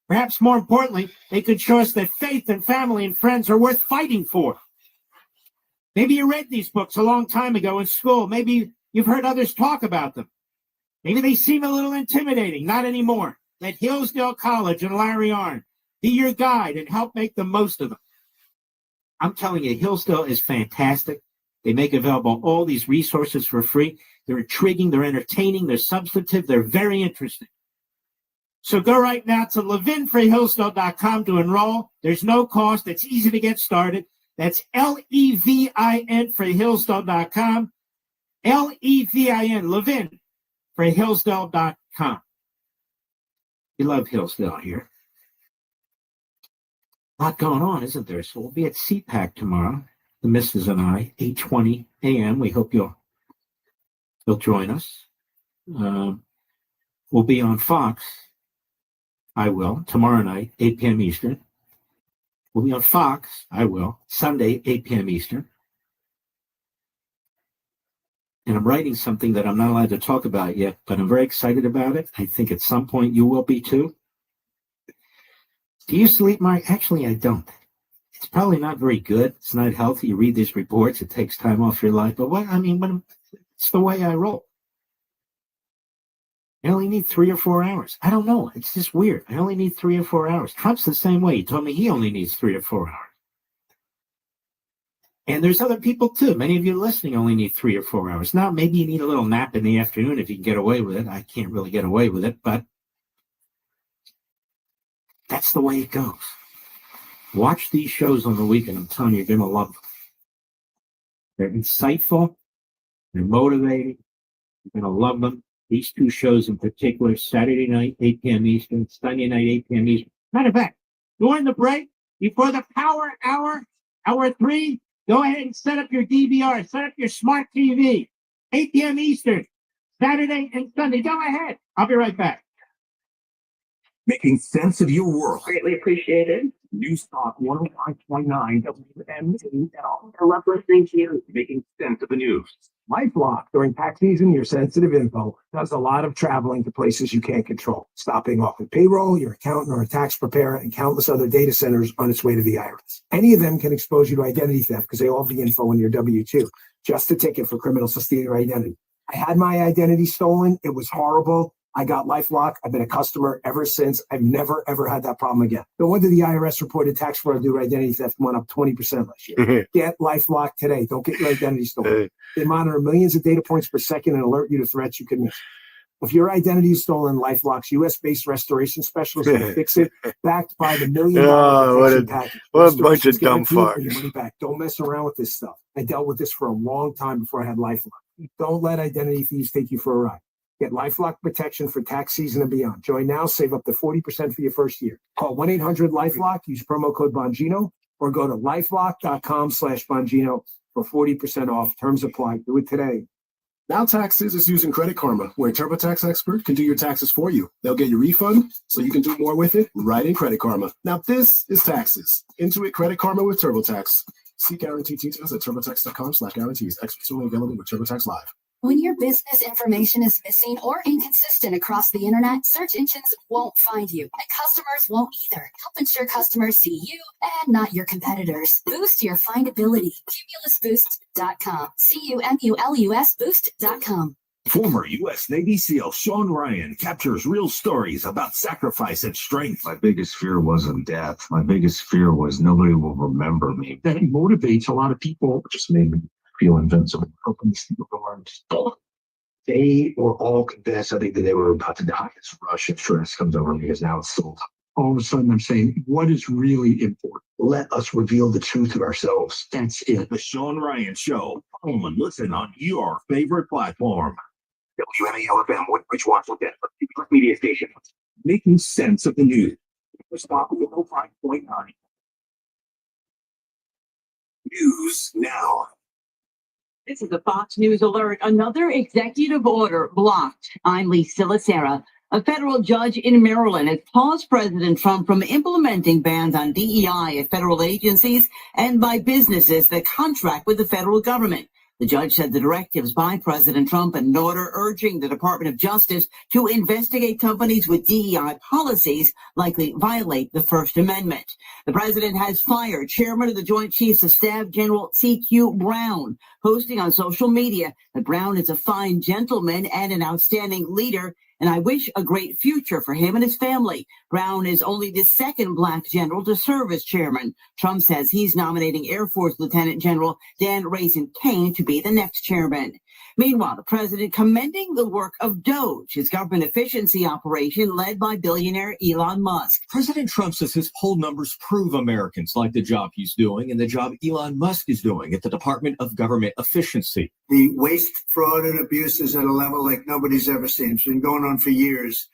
Perhaps more importantly, they could show us that faith and family and friends are worth fighting for. Maybe you read these books a long time ago in school. Maybe you've heard others talk about them. Maybe they seem a little intimidating. Not anymore. Let Hillsdale College and Larry Arnn be your guide and help make the most of them. I'm telling you, Hillsdale is fantastic. They make available all these resources for free. They're intriguing, they're entertaining, they're substantive, they're very interesting. So go right now to levinforhillsdale.com to enroll. There's no cost. It's easy to get started. That's LEVIN for Hillsdale.com. LEVIN, Levin for Hillsdale.com. We love Hillsdale here. A lot going on, isn't there? So we'll be at CPAC tomorrow, the missus and I, 8:20 a.m. We hope you'll join us. We'll be on Fox. I will, tomorrow night, 8 p.m. Eastern. We'll be on Fox. I will, Sunday, 8 p.m. Eastern. And I'm writing something that I'm not allowed to talk about yet, but I'm very excited about it. I think at some point you will be too. Do you sleep, Mark? Actually, I don't. It's probably not very good. It's not healthy. You read these reports. It takes time off your life. But it's the way I roll. I only need 3 or 4 hours. I don't know. It's just weird. I only need 3 or 4 hours. Trump's the same way. He told me he only needs 3 or 4 hours. And there's other people too. Many of you listening only need 3 or 4 hours. Now, maybe you need a little nap in the afternoon if you can get away with it. I can't really get away with it, but that's the way it goes. Watch these shows on the weekend. I'm telling you, you're going to love them. They're insightful. They're motivating. You're going to love them. These 2 shows in particular, Saturday night, 8 p.m. Eastern, Sunday night, 8 p.m. Eastern. Matter of fact, during the break, before the power hour, hour 3, go ahead and set up your DVR, set up your smart TV, 8 p.m. Eastern, Saturday and Sunday. Go ahead. I'll be right back. Making sense of your world. Greatly appreciated. News Talk 105.9 WMAL. I love listening to you. Making sense of the news. LifeLock, during tax season, your sensitive info does a lot of traveling to places you can't control, stopping off at payroll, your accountant or a tax preparer, and countless other data centers on its way to the IRS. Any of them can expose you to identity theft because they all have the info in your W-2. Just a ticket for criminals to steal your identity. I had my identity stolen. It was horrible. I got LifeLock. I've been a customer ever since. I've never, ever had that problem again. No wonder the IRS reported tax fraud due to identity theft went up 20% last year. Get LifeLock today. Don't get your identity stolen. They monitor millions of data points per second and alert you to threats you can miss. If your identity is stolen, LifeLock's U.S.-based restoration specialist will fix it, backed by the $1 million protection package. What a bunch of dumb fucks. Your money back. Don't mess around with this stuff. I dealt with this for a long time before I had LifeLock. Don't let identity thieves take you for a ride. Get LifeLock protection for tax season and beyond. Join now. Save up to 40% for your first year. Call 1-800-LifeLock. Use promo code Bongino or go to lifelock.com/Bongino for 40% off. Terms apply. Do it today. Now Taxes is using Credit Karma, where a TurboTax expert can do your taxes for you. They'll get your refund so you can do more with it right in Credit Karma. Now this is taxes. Intuit Credit Karma with TurboTax. See guarantee details at turbotax.com/guarantees. Experts only available with TurboTax Live. When your business information is missing or inconsistent across the internet, search engines won't find you, and customers won't either. Help ensure customers see you and not your competitors. Boost your findability. CumulusBoost.com. CUMULUS Boost.com. Former U.S. Navy SEAL Sean Ryan captures real stories about sacrifice and strength. My biggest fear wasn't death. My biggest fear was nobody will remember me. That motivates a lot of people. Just made me feel invincible. Helping these people go on. They were all convinced, I think, that they were about to die. This rush of stress comes over me because now it's so tough. All of a sudden, I'm saying, what is really important? Let us reveal the truth of ourselves. That's it. The Sean Ryan Show. Follow and listen on your favorite platform. WMALFM, Woodbridge, Washington, media station. Making sense of the news. Responsible 5.9. News now. This is a Fox News alert. Another executive order blocked. I'm Lisa Lacera. A federal judge in Maryland has paused President Trump from implementing bans on DEI at federal agencies and by businesses that contract with the federal government. The judge said the directives by President Trump and an order urging the Department of Justice to investigate companies with DEI policies likely violate the First Amendment. The president has fired Chairman of the Joint Chiefs of Staff, General C.Q. Brown, posting on social media that Brown is a fine gentleman and an outstanding leader, and I wish a great future for him and his family. Brown is only the second black general to serve as chairman. Trump says he's nominating Air Force Lieutenant General Dan Raisin Kane to be the next chairman. Meanwhile, the president commending the work of DOGE, his government efficiency operation led by billionaire Elon Musk. President Trump says his poll numbers prove Americans like the job he's doing and the job Elon Musk is doing at the Department of Government Efficiency. The waste, fraud, and abuse is at a level like nobody's ever seen. It's been going on for years.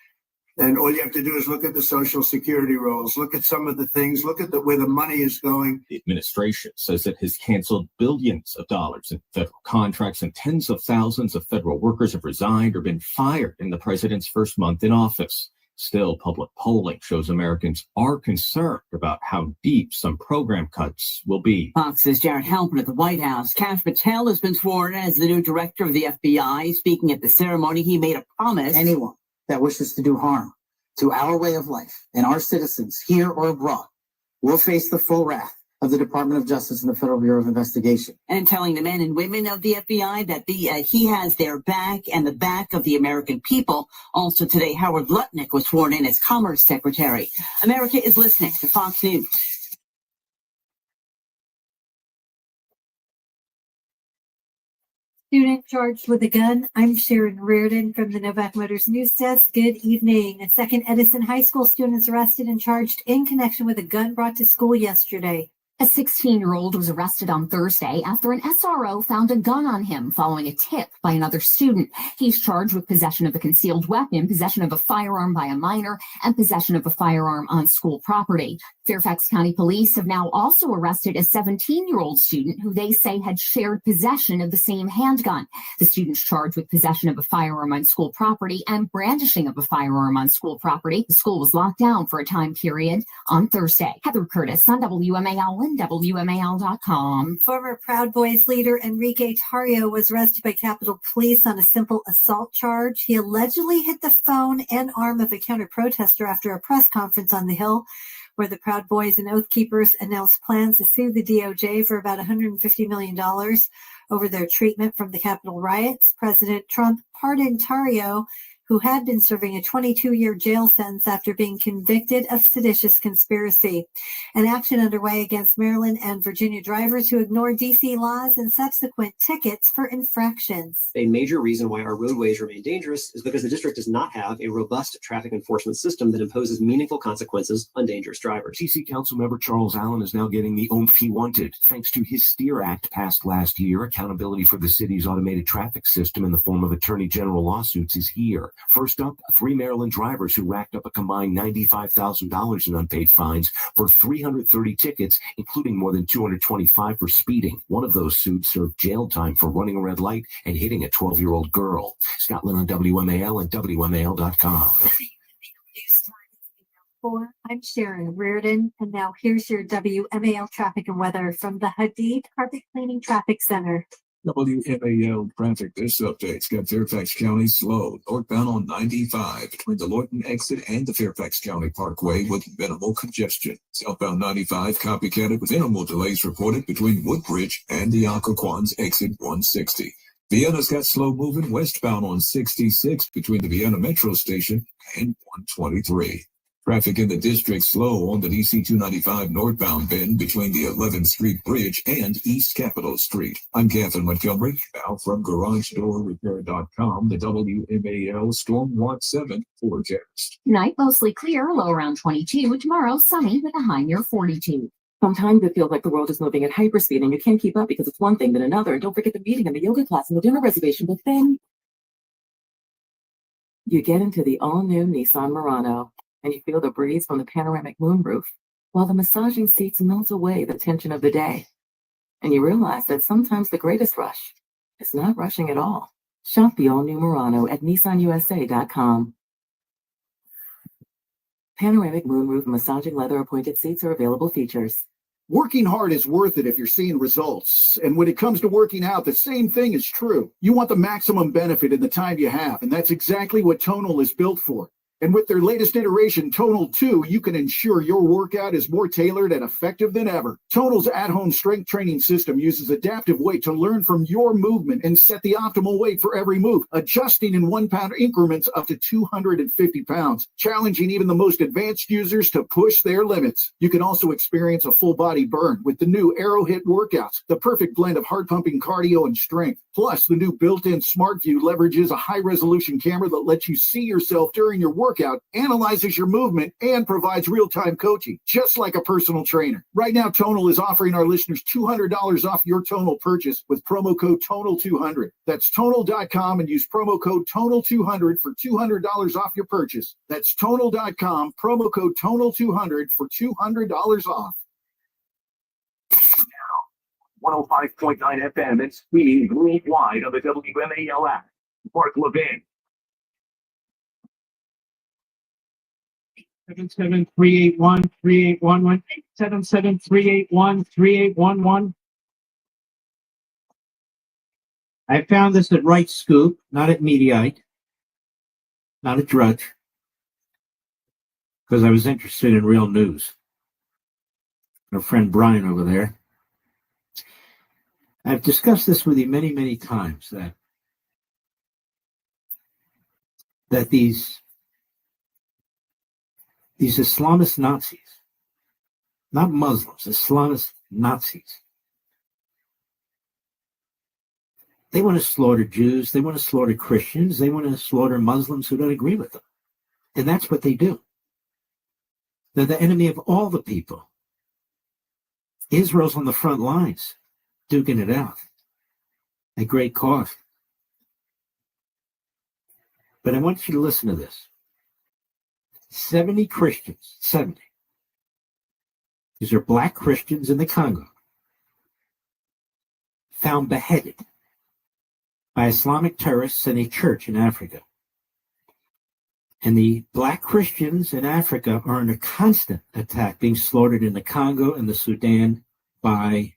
And all you have to do is look at the Social Security rolls, look at some of the things, look at where the money is going. The administration says it has canceled billions of dollars in federal contracts, and tens of thousands of federal workers have resigned or been fired in the president's first month in office. Still, public polling shows Americans are concerned about how deep some program cuts will be. Fox's Jared Halpern at the White House. Kash Patel has been sworn as the new director of the FBI. Speaking at the ceremony, he made a promise. Anyone that wishes to do harm to our way of life and our citizens here or abroad will face the full wrath of the Department of Justice and the Federal Bureau of Investigation. And telling the men and women of the FBI that he has their back and the back of the American people. Also today, Howard Lutnick was sworn in as Commerce Secretary. America is listening to Fox News. Student charged with a gun. I'm Sharon Reardon from the Novak Motors News Desk. Good evening. A second Edison High School student is arrested and charged in connection with a gun brought to school yesterday. A 16-year-old was arrested on Thursday after an SRO found a gun on him following a tip by another student. He's charged with possession of a concealed weapon, possession of a firearm by a minor, and possession of a firearm on school property. Fairfax County Police have now also arrested a 17-year-old student who they say had shared possession of the same handgun. The student's charged with possession of a firearm on school property and brandishing of a firearm on school property. The school was locked down for a time period on Thursday. Heather Curtis on WMAL and WMAL.com. Former Proud Boys leader Enrique Tarrio was arrested by Capitol Police on a simple assault charge. He allegedly hit the phone and arm of a counter-protester after a press conference on the Hill, where the Proud Boys and Oath Keepers announced plans to sue the DOJ for about $150 million over their treatment from the Capitol riots. President Trump pardoned Tarrio who had been serving a 22-year jail sentence after being convicted of seditious conspiracy. An action underway against Maryland and Virginia drivers who ignored D.C. laws and subsequent tickets for infractions. A major reason why our roadways remain dangerous is because the district does not have a robust traffic enforcement system that imposes meaningful consequences on dangerous drivers. DC Councilmember Charles Allen is now getting the oomph he wanted, thanks to his STEER Act passed last year. Accountability for the city's automated traffic system in the form of attorney general lawsuits is here. First up, 3 Maryland drivers who racked up a combined $95,000 in unpaid fines for 330 tickets, including more than 225 for speeding. One of those suits served jail time for running a red light and hitting a 12-year-old girl. Scotland on WMAL and WMAL.com. I'm Sharon Reardon, and now here's your WMAL traffic and weather from the Hadid Carpet Cleaning Traffic Center. WMAL traffic. This update's got Fairfax County slow northbound on 95 between the Lorton exit and the Fairfax County Parkway with minimal congestion. Southbound 95 copycatted with minimal delays reported between Woodbridge and the Occoquans exit 160. Vienna's got slow moving westbound on 66 between the Vienna Metro Station and 123. Traffic in the district slow on the DC 295 northbound bend between the 11th Street Bridge and East Capitol Street. I'm Catherine Montgomery, now from GarageDoorRepair.com, the WMAL Storm Watch 7 forecast. Tonight, mostly clear, low around 22. Tomorrow, sunny with a high near 42. Sometimes it feels like the world is moving at hyperspeed and you can't keep up because it's one thing then another. And don't forget the meeting and the yoga class and the dinner reservation. But then you get into the all-new Nissan Murano and you feel the breeze from the panoramic moonroof while the massaging seats melt away the tension of the day. And you realize that sometimes the greatest rush is not rushing at all. Shop the all-new Murano at NissanUSA.com. Panoramic moonroof and massaging leather appointed seats are available features. Working hard is worth it if you're seeing results. And when it comes to working out, the same thing is true. You want the maximum benefit in the time you have, and that's exactly what Tonal is built for. And with their latest iteration, Tonal 2, you can ensure your workout is more tailored and effective than ever. Tonal's at-home strength training system uses adaptive weight to learn from your movement and set the optimal weight for every move, adjusting in 1-pound increments up to 250 pounds, challenging even the most advanced users to push their limits. You can also experience a full-body burn with the new Arrowhit workouts, the perfect blend of heart-pumping cardio and strength. Plus, the new built-in Smart View leverages a high-resolution camera that lets you see yourself during your workout, analyzes your movement, and provides real-time coaching, just like a personal trainer. Right now, Tonal is offering our listeners $200 off your Tonal purchase with promo code TONAL200. That's Tonal.com and use promo code TONAL200 for $200 off your purchase. That's Tonal.com, promo code TONAL200 for $200 off. 105.9 FM and streaming worldwide on the WMAL app. Mark Levin. 773813811 773813811. I found this at Right Scoop, not at Mediaite, not at Drudge, because I was interested in real news. Our friend Brian over there. I've discussed this with you many, many times, that these Islamist Nazis, not Muslims, Islamist Nazis, they want to slaughter Jews, they want to slaughter Christians, they want to slaughter Muslims who don't agree with them. And that's what they do. They're the enemy of all the people. Israel's on the front lines, duking it out at great cost. But I want you to listen to this. 70 Christians, 70. These are black Christians in the Congo, found beheaded by Islamic terrorists in a church in Africa. And the black Christians in Africa are under constant attack, being slaughtered in the Congo and the Sudan by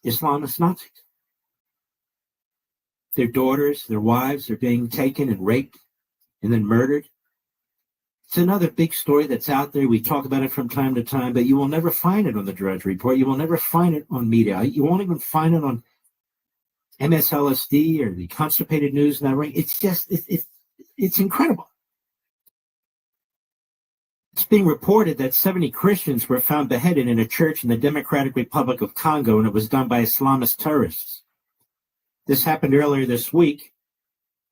Islamist Nazis. Their daughters, their wives are being taken and raped and then murdered. It's another big story that's out there. We talk about it from time to time, but you will never find it on the Drudge Report. You will never find it on media. You won't even find it on MSLSD or the Constipated News Network. It's just, It's incredible. It's being reported that 70 Christians were found beheaded in a church in the Democratic Republic of Congo, and it was done by Islamist terrorists. This happened earlier this week,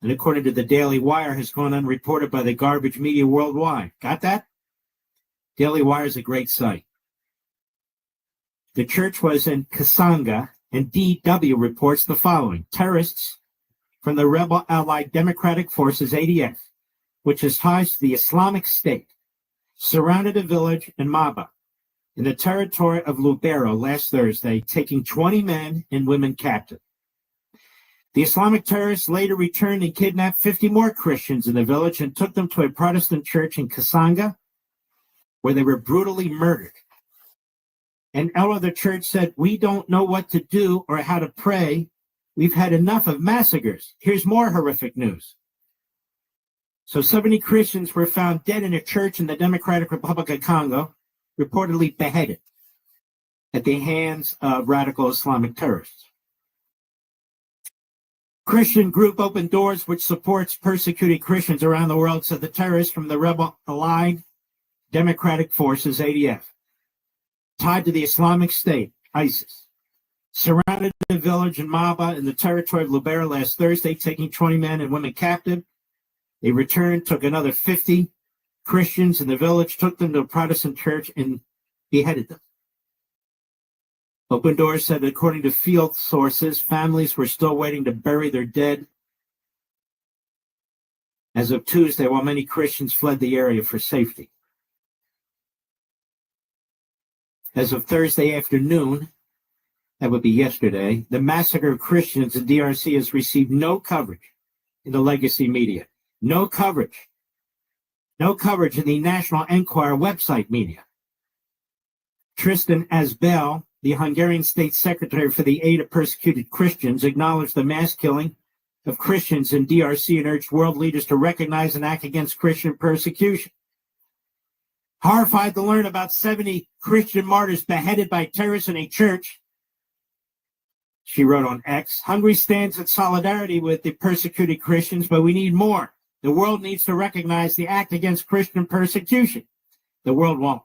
and according to the Daily Wire, has gone unreported by the garbage media worldwide. Got that? Daily Wire is a great site. The church was in Kasanga, and DW reports the following. Terrorists from the rebel allied Democratic Forces, ADF, which has ties to the Islamic State, surrounded a village in Maba, in the territory of Lubero last Thursday, taking 20 men and women captive. The Islamic terrorists later returned and kidnapped 50 more Christians in the village and took them to a Protestant church in Kasanga, where they were brutally murdered. An elder of the church said, "We don't know what to do or how to pray. We've had enough of massacres. Here's more horrific news." So 70 Christians were found dead in a church in the Democratic Republic of Congo, reportedly beheaded at the hands of radical Islamic terrorists. Christian group Open Doors, which supports persecuted Christians around the world, said the terrorists from the rebel allied Democratic Forces, ADF, tied to the Islamic State, ISIS, surrounded a village in Maba in the territory of Lubero last Thursday, taking 20 men and women captive. They returned, took another 50 Christians in the village, took them to a Protestant church, and beheaded them. Open Doors said that according to field sources, families were still waiting to bury their dead as of Tuesday, while many Christians fled the area for safety. As of Thursday afternoon, that would be yesterday, the massacre of Christians in DRC has received no coverage in the legacy media. No coverage. No coverage in the National Enquirer website media. Tristan Asbel, the Hungarian State Secretary for the Aid of Persecuted Christians, acknowledged the mass killing of Christians in DRC and urged world leaders to recognize and act against Christian persecution. Horrified to learn about 70 Christian martyrs beheaded by terrorists in a church, she wrote on X, Hungary stands in solidarity with the persecuted Christians, but we need more. The world needs to recognize the act against Christian persecution. The world won't.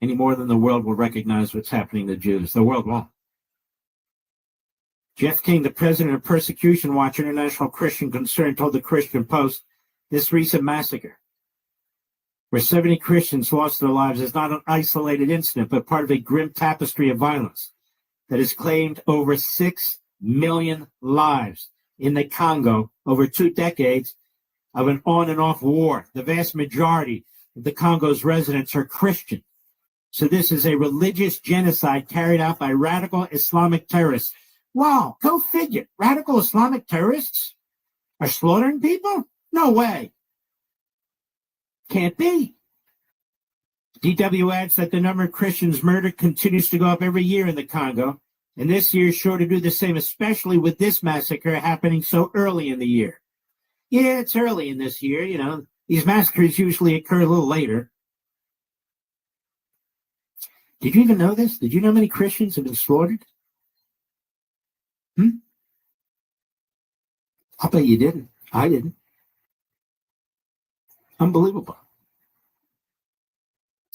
Any more than the world will recognize what's happening to Jews. The world won't. Jeff King, the president of Persecution Watch International Christian Concern, told the Christian Post this recent massacre, where 70 Christians lost their lives, is not an isolated incident, but part of a grim tapestry of violence that has claimed over 6 million lives in the Congo over 2 decades of an on and off war. The vast majority of the Congo's residents are Christian. So this is a religious genocide carried out by radical Islamic terrorists. Wow, go figure. Radical Islamic terrorists are slaughtering people? No way. Can't be. DW adds that the number of Christians murdered continues to go up every year in the Congo, and this year is sure to do the same, especially with this massacre happening so early in the year. Yeah, it's early in this year, you know. These massacres usually occur a little later. Did you even know this? Did you know many Christians have been slaughtered? I'll bet you didn't. I didn't. Unbelievable.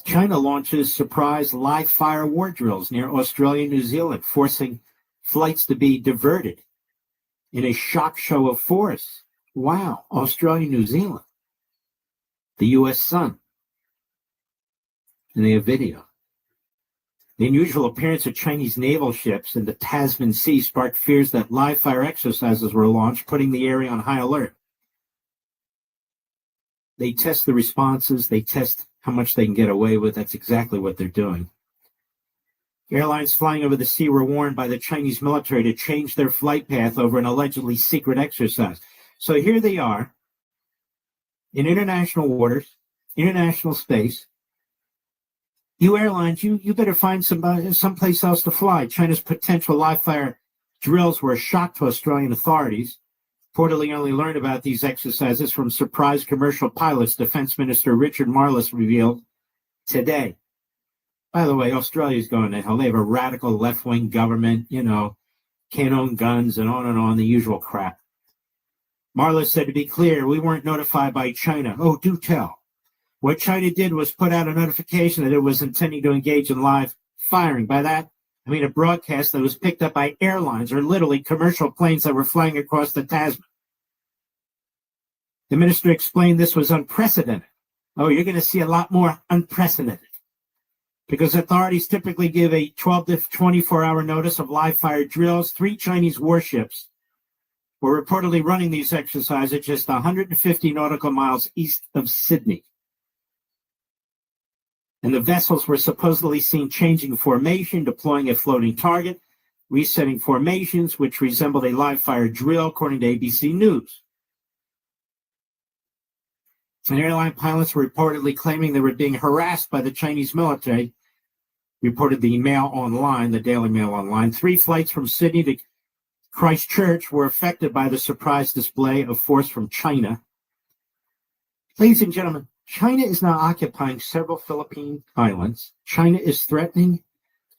China launches surprise live fire war drills near Australia and New Zealand, forcing flights to be diverted in a shock show of force. Wow, Australia, New Zealand. The U.S. Sun. And they have video. The unusual appearance of Chinese naval ships in the Tasman Sea sparked fears that live fire exercises were launched, putting the area on high alert. They test the responses. They test how much they can get away with. That's exactly what they're doing. Airlines flying over the sea were warned by the Chinese military to change their flight path over an allegedly secret exercise. So here they are in international waters, international space. You airlines, you better find someplace else to fly. China's potential live fire drills were a shock to Australian authorities. Reportedly only learned about these exercises from surprise commercial pilots, Defense Minister Richard Marles revealed today. By the way, Australia's going to hell. They have a radical left-wing government, you know, can't own guns and on, the usual crap. Marla said, to be clear, we weren't notified by China. Oh, do tell. What China did was put out a notification that it was intending to engage in live firing. By that, I mean a broadcast that was picked up by airlines or literally commercial planes that were flying across the Tasman. The minister explained this was unprecedented. Oh, you're going to see a lot more unprecedented, because authorities typically give a 12 to 24-hour notice of live fire drills. 3 Chinese warships were reportedly running these exercises just 150 nautical miles east of Sydney. And the vessels were supposedly seen changing formation, deploying a floating target, resetting formations, which resembled a live fire drill, according to ABC News. And airline pilots were reportedly claiming they were being harassed by the Chinese military, reported the Mail Online, the Daily Mail Online. 3 flights from Sydney to Christchurch were affected by the surprise display of force from China. Ladies and gentlemen, China is now occupying several Philippine islands. China is threatening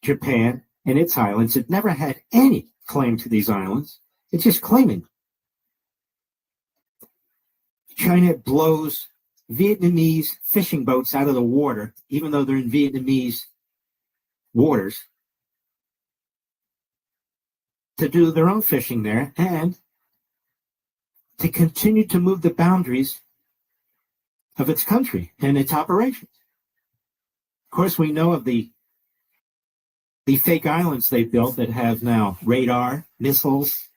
Japan and its islands. It never had any claim to these islands. It's just claiming. China blows Vietnamese fishing boats out of the water, even though they're in Vietnamese waters, to do their own fishing there and to continue to move the boundaries of its country and its operations. Of course, we know of the fake islands they built that have now radar, missiles,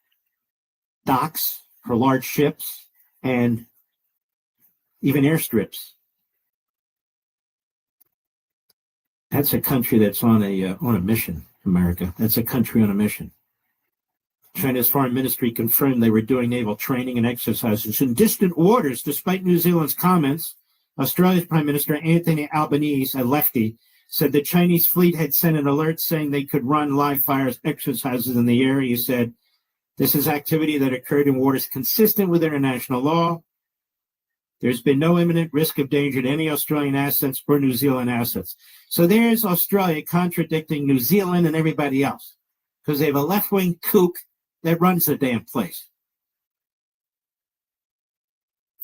docks for large ships, and even airstrips. That's a country that's on a mission, America. That's a country on a mission. China's foreign ministry confirmed they were doing naval training and exercises in distant waters, despite New Zealand's comments. Australia's Prime Minister Anthony Albanese, a lefty, said the Chinese fleet had sent an alert saying they could run live fire exercises in the area. He said, this is activity that occurred in waters consistent with international law. There's been no imminent risk of danger to any Australian assets or New Zealand assets. So there's Australia contradicting New Zealand and everybody else, because they have a left-wing kook that runs the damn place.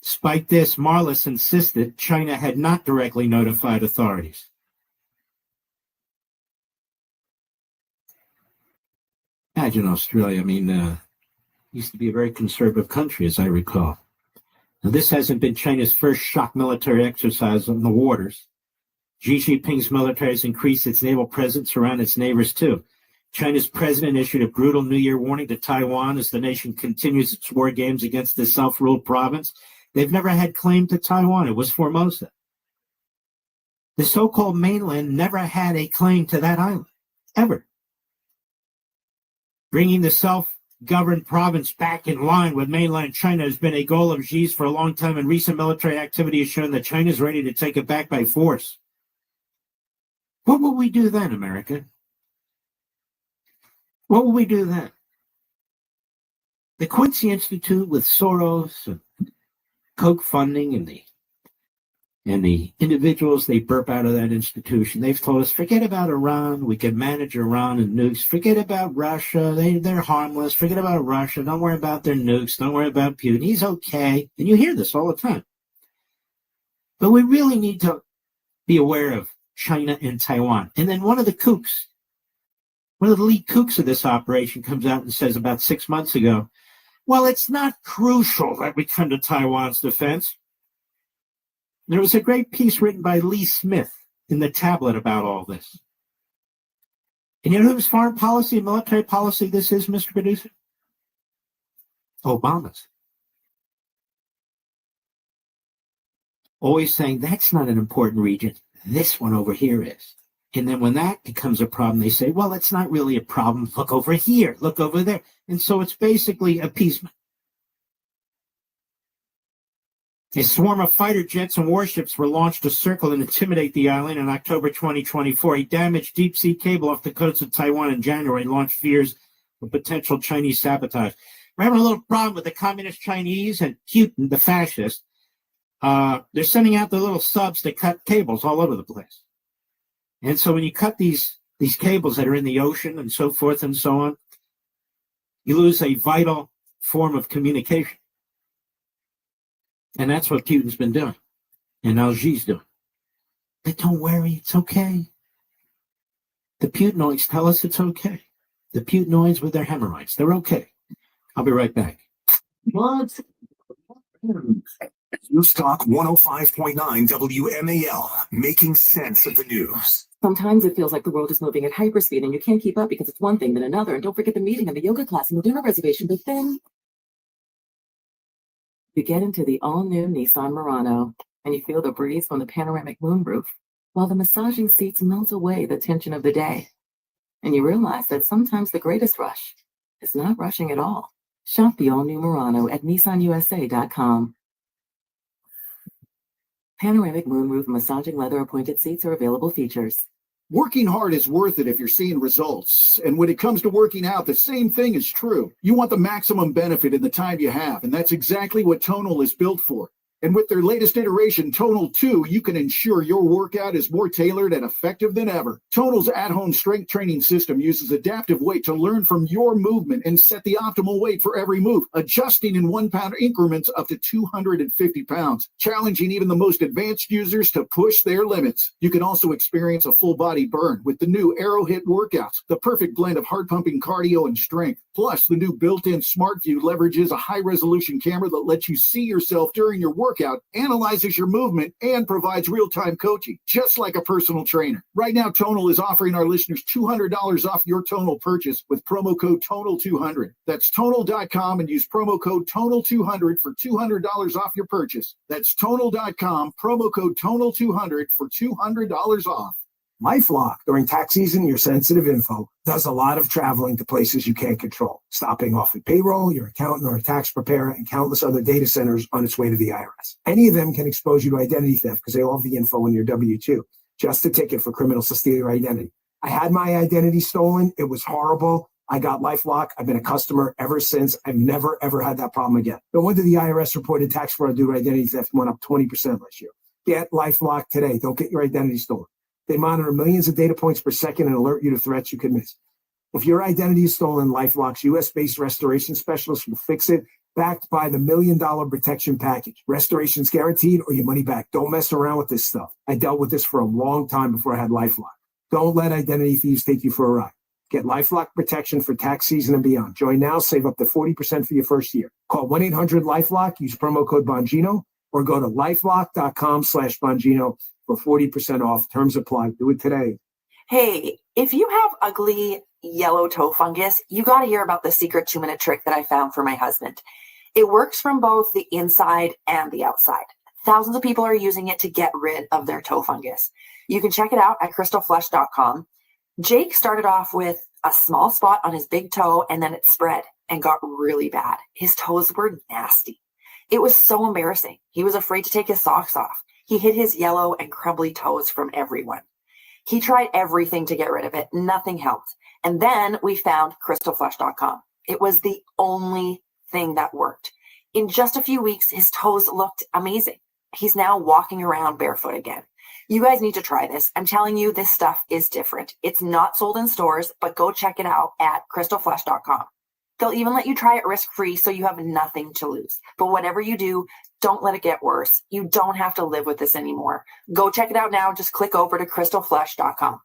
Despite this, Marlis insisted China had not directly notified authorities. Imagine Australia. I mean, used to be a very conservative country, as I recall. Now, this hasn't been China's first shock military exercise on the waters. Xi Jinping's military has increased its naval presence around its neighbors, too. China's president issued a brutal New Year warning to Taiwan as the nation continues its war games against the self-ruled province. They've never had claim to Taiwan. It was Formosa. The so-called mainland never had a claim to that island, ever. Bringing the self-governed province back in line with mainland China has been a goal of Xi's for a long time, and recent military activity has shown that China is ready to take it back by force. What will we do then, America? What will we do then? The Quincy Institute with Soros and Koch funding and the individuals they burp out of that institution, they've told us, forget about Iran. We can manage Iran and nukes. Forget about Russia. They're harmless. Forget about Russia. Don't worry about their nukes. Don't worry about Putin. He's okay. And you hear this all the time. But we really need to be aware of China and Taiwan. And then one of the kooks, one of the lead kooks of this operation comes out and says about 6 months ago, well, it's not crucial that we come to Taiwan's defense. There was a great piece written by Lee Smith in the Tablet about all this. And you know whose foreign policy and military policy this is, Mr. Producer? Obama's. Always saying, that's not an important region. This one over here is. And then when that becomes a problem, they say, well, it's not really a problem. Look over here. Look over there. And so it's basically appeasement. A swarm of fighter jets and warships were launched to circle and intimidate the island in October 2024. A damaged deep-sea cable off the coast of Taiwan in January launched fears of potential Chinese sabotage. We're having a little problem with the communist Chinese and Putin, the fascist. They're sending out their little subs to cut cables all over the place. And so when you cut these cables that are in the ocean and so forth and so on, you lose a vital form of communication. And that's what Putin's been doing. And now Xi's doing. But don't worry, it's okay. The Putinoids tell us it's okay. The Putinoids with their hemorrhoids, they're okay. I'll be right back. What? News Talk 105.9 WMAL, making sense of the news. Sometimes it feels like the world is moving at hyperspeed and you can't keep up because it's one thing then another. And don't forget the meeting and the yoga class and the dinner reservation. But then you get into the all-new Nissan Murano and you feel the breeze from the panoramic moonroof while the massaging seats melt away the tension of the day. And you realize that sometimes the greatest rush is not rushing at all. Shop the all-new Murano at nissanusa.com. Panoramic moonroof massaging leather appointed seats are available features. Working hard is worth it if you're seeing results. And when it comes to working out, the same thing is true. You want the maximum benefit in the time you have, and that's exactly what Tonal is built for. And with their latest iteration, Tonal 2, you can ensure your workout is more tailored and effective than ever. Tonal's at-home strength training system uses adaptive weight to learn from your movement and set the optimal weight for every move, adjusting in 1-pound increments up to 250 pounds, challenging even the most advanced users to push their limits. You can also experience a full-body burn with the new Arrowhit workouts, the perfect blend of heart-pumping cardio and strength. Plus, the new built-in Smart View leverages a high-resolution camera that lets you see yourself during your workout, analyzes your movement, and provides real-time coaching, just like a personal trainer. Right now, Tonal is offering our listeners $200 off your Tonal purchase with promo code TONAL200. That's Tonal.com and use promo code TONAL200 for $200 off your purchase. That's Tonal.com, promo code TONAL200 for $200 off. LifeLock, during tax season, your sensitive info does a lot of traveling to places you can't control, stopping off at payroll, your accountant or a tax preparer, and countless other data centers on its way to the IRS. Any of them can expose you to identity theft because they all have the info in your W-2. Just a ticket for criminals to steal your identity. I had my identity stolen. It was horrible. I got LifeLock. I've been a customer ever since. I've never, ever had that problem again. No wonder the IRS reported tax fraud due to identity theft went up 20% last year. Get LifeLock today. Don't get your identity stolen. They monitor millions of data points per second and alert you to threats you could miss. If your identity is stolen, LifeLock's U.S.-based restoration specialist will fix it, backed by the $1 million protection package. Restoration's guaranteed or your money back. Don't mess around with this stuff. I dealt with this for a long time before I had LifeLock. Don't let identity thieves take you for a ride. Get LifeLock protection for tax season and beyond. Join now, save up to 40% for your first year. Call 1-800-LifeLock, use promo code Bongino, or go to lifelock.com/Bongino for 40% off. Terms apply. Do it today. Hey, if you have ugly yellow toe fungus, you got to hear about the secret 2-minute trick that I found for my husband. It works from both the inside and the outside. Thousands of people are using it to get rid of their toe fungus. You can check it out at crystalflesh.com. Jake started off with a small spot on his big toe and then it spread and got really bad. His toes were nasty. It was so embarrassing. He was afraid to take his socks off. He hid his yellow and crumbly toes from everyone. He tried everything to get rid of it. Nothing helped. And then we found crystalflesh.com. It was the only thing that worked. In just a few weeks, his toes looked amazing. He's now walking around barefoot again. You guys need to try this. I'm telling you, this stuff is different. It's not sold in stores, but go check it out at crystalflesh.com. They'll even let you try it risk-free so you have nothing to lose. But whatever you do, don't let it get worse. You don't have to live with this anymore. Go check it out now. Just click over to crystalflesh.com.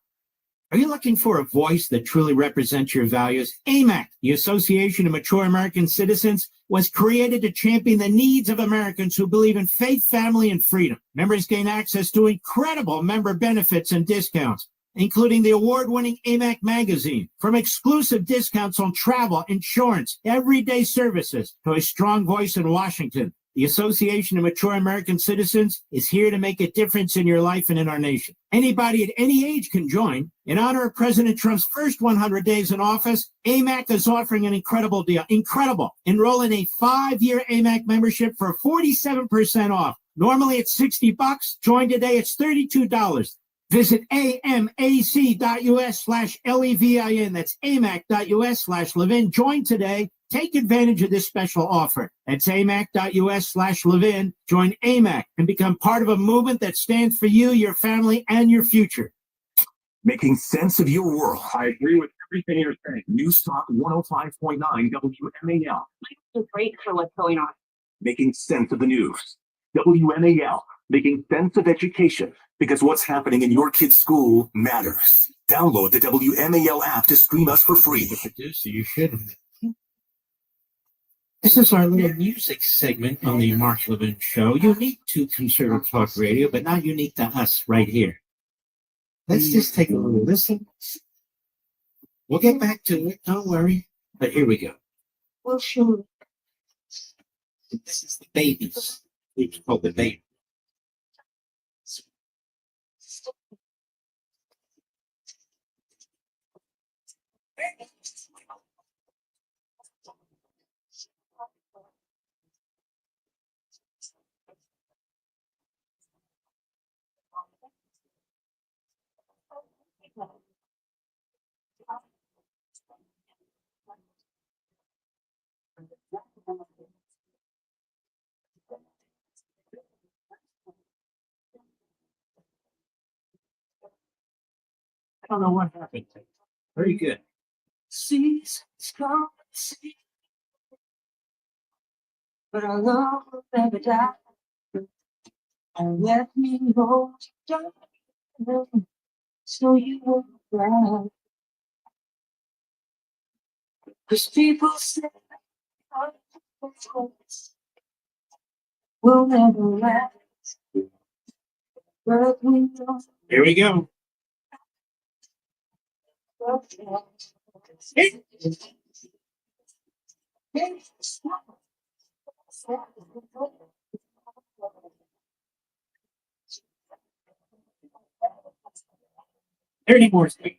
Are you looking for a voice that truly represents your values? AMAC, the Association of Mature American Citizens, was created to champion the needs of Americans who believe in faith, family, and freedom. Members gain access to incredible member benefits and discounts, including the award-winning AMAC magazine, from exclusive discounts on travel, insurance, everyday services, to a strong voice in Washington. The Association of Mature American Citizens is here to make a difference in your life and in our nation. Anybody at any age can join. In honor of President Trump's first 100 days in office, AMAC is offering an incredible deal. Incredible. Enroll in a 5-year AMAC membership for 47% off. Normally it's $60. Join today. It's $32. Visit amac.us/LEVIN. That's amac.us/Levin. Join today. Take advantage of this special offer. That's amac.us/Levin. Join AMAC and become part of a movement that stands for you, your family, and your future. Making sense of your world. I agree with everything you're saying. News Talk 105.9 WMAL. It's great for what's going on. Making sense of the news. WMAL, making sense of education, because what's happening in your kid's school matters. Download the WMAL app to stream us for free. Producer, you should. This is our little music segment on the Mark Levin Show, unique to Conservative Talk Radio, but not unique to us right here. Let's just take a little listen. We'll get back to it, don't worry. But here we go. Well, sure. This is the babies. It's called the baby. I don't know what happened. Very good. Seasons come and see, but our love will never die. And let me hold you down, so you won't cry. 'Cause people say our hearts will never last, but we know. Here we go. Hey. Hey. Any more things?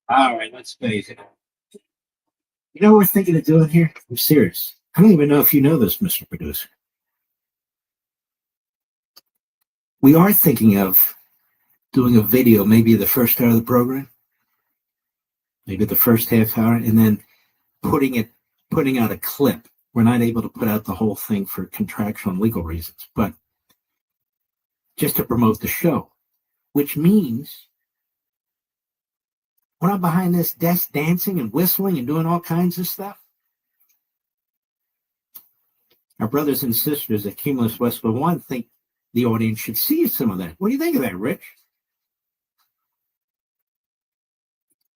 All right, let's face it. You know what we're thinking of doing here? I'm serious. I don't even know if you know this, Mr. Producer. We are thinking of doing a video, maybe the first hour of the program, maybe the first half hour, and then putting out a clip. We're not able to put out the whole thing for contractual and legal reasons, but just to promote the show, which means when I'm behind this desk dancing and whistling and doing all kinds of stuff, our brothers and sisters at Cumulus Westwood One think the audience should see some of that. What do you think of that, Rich?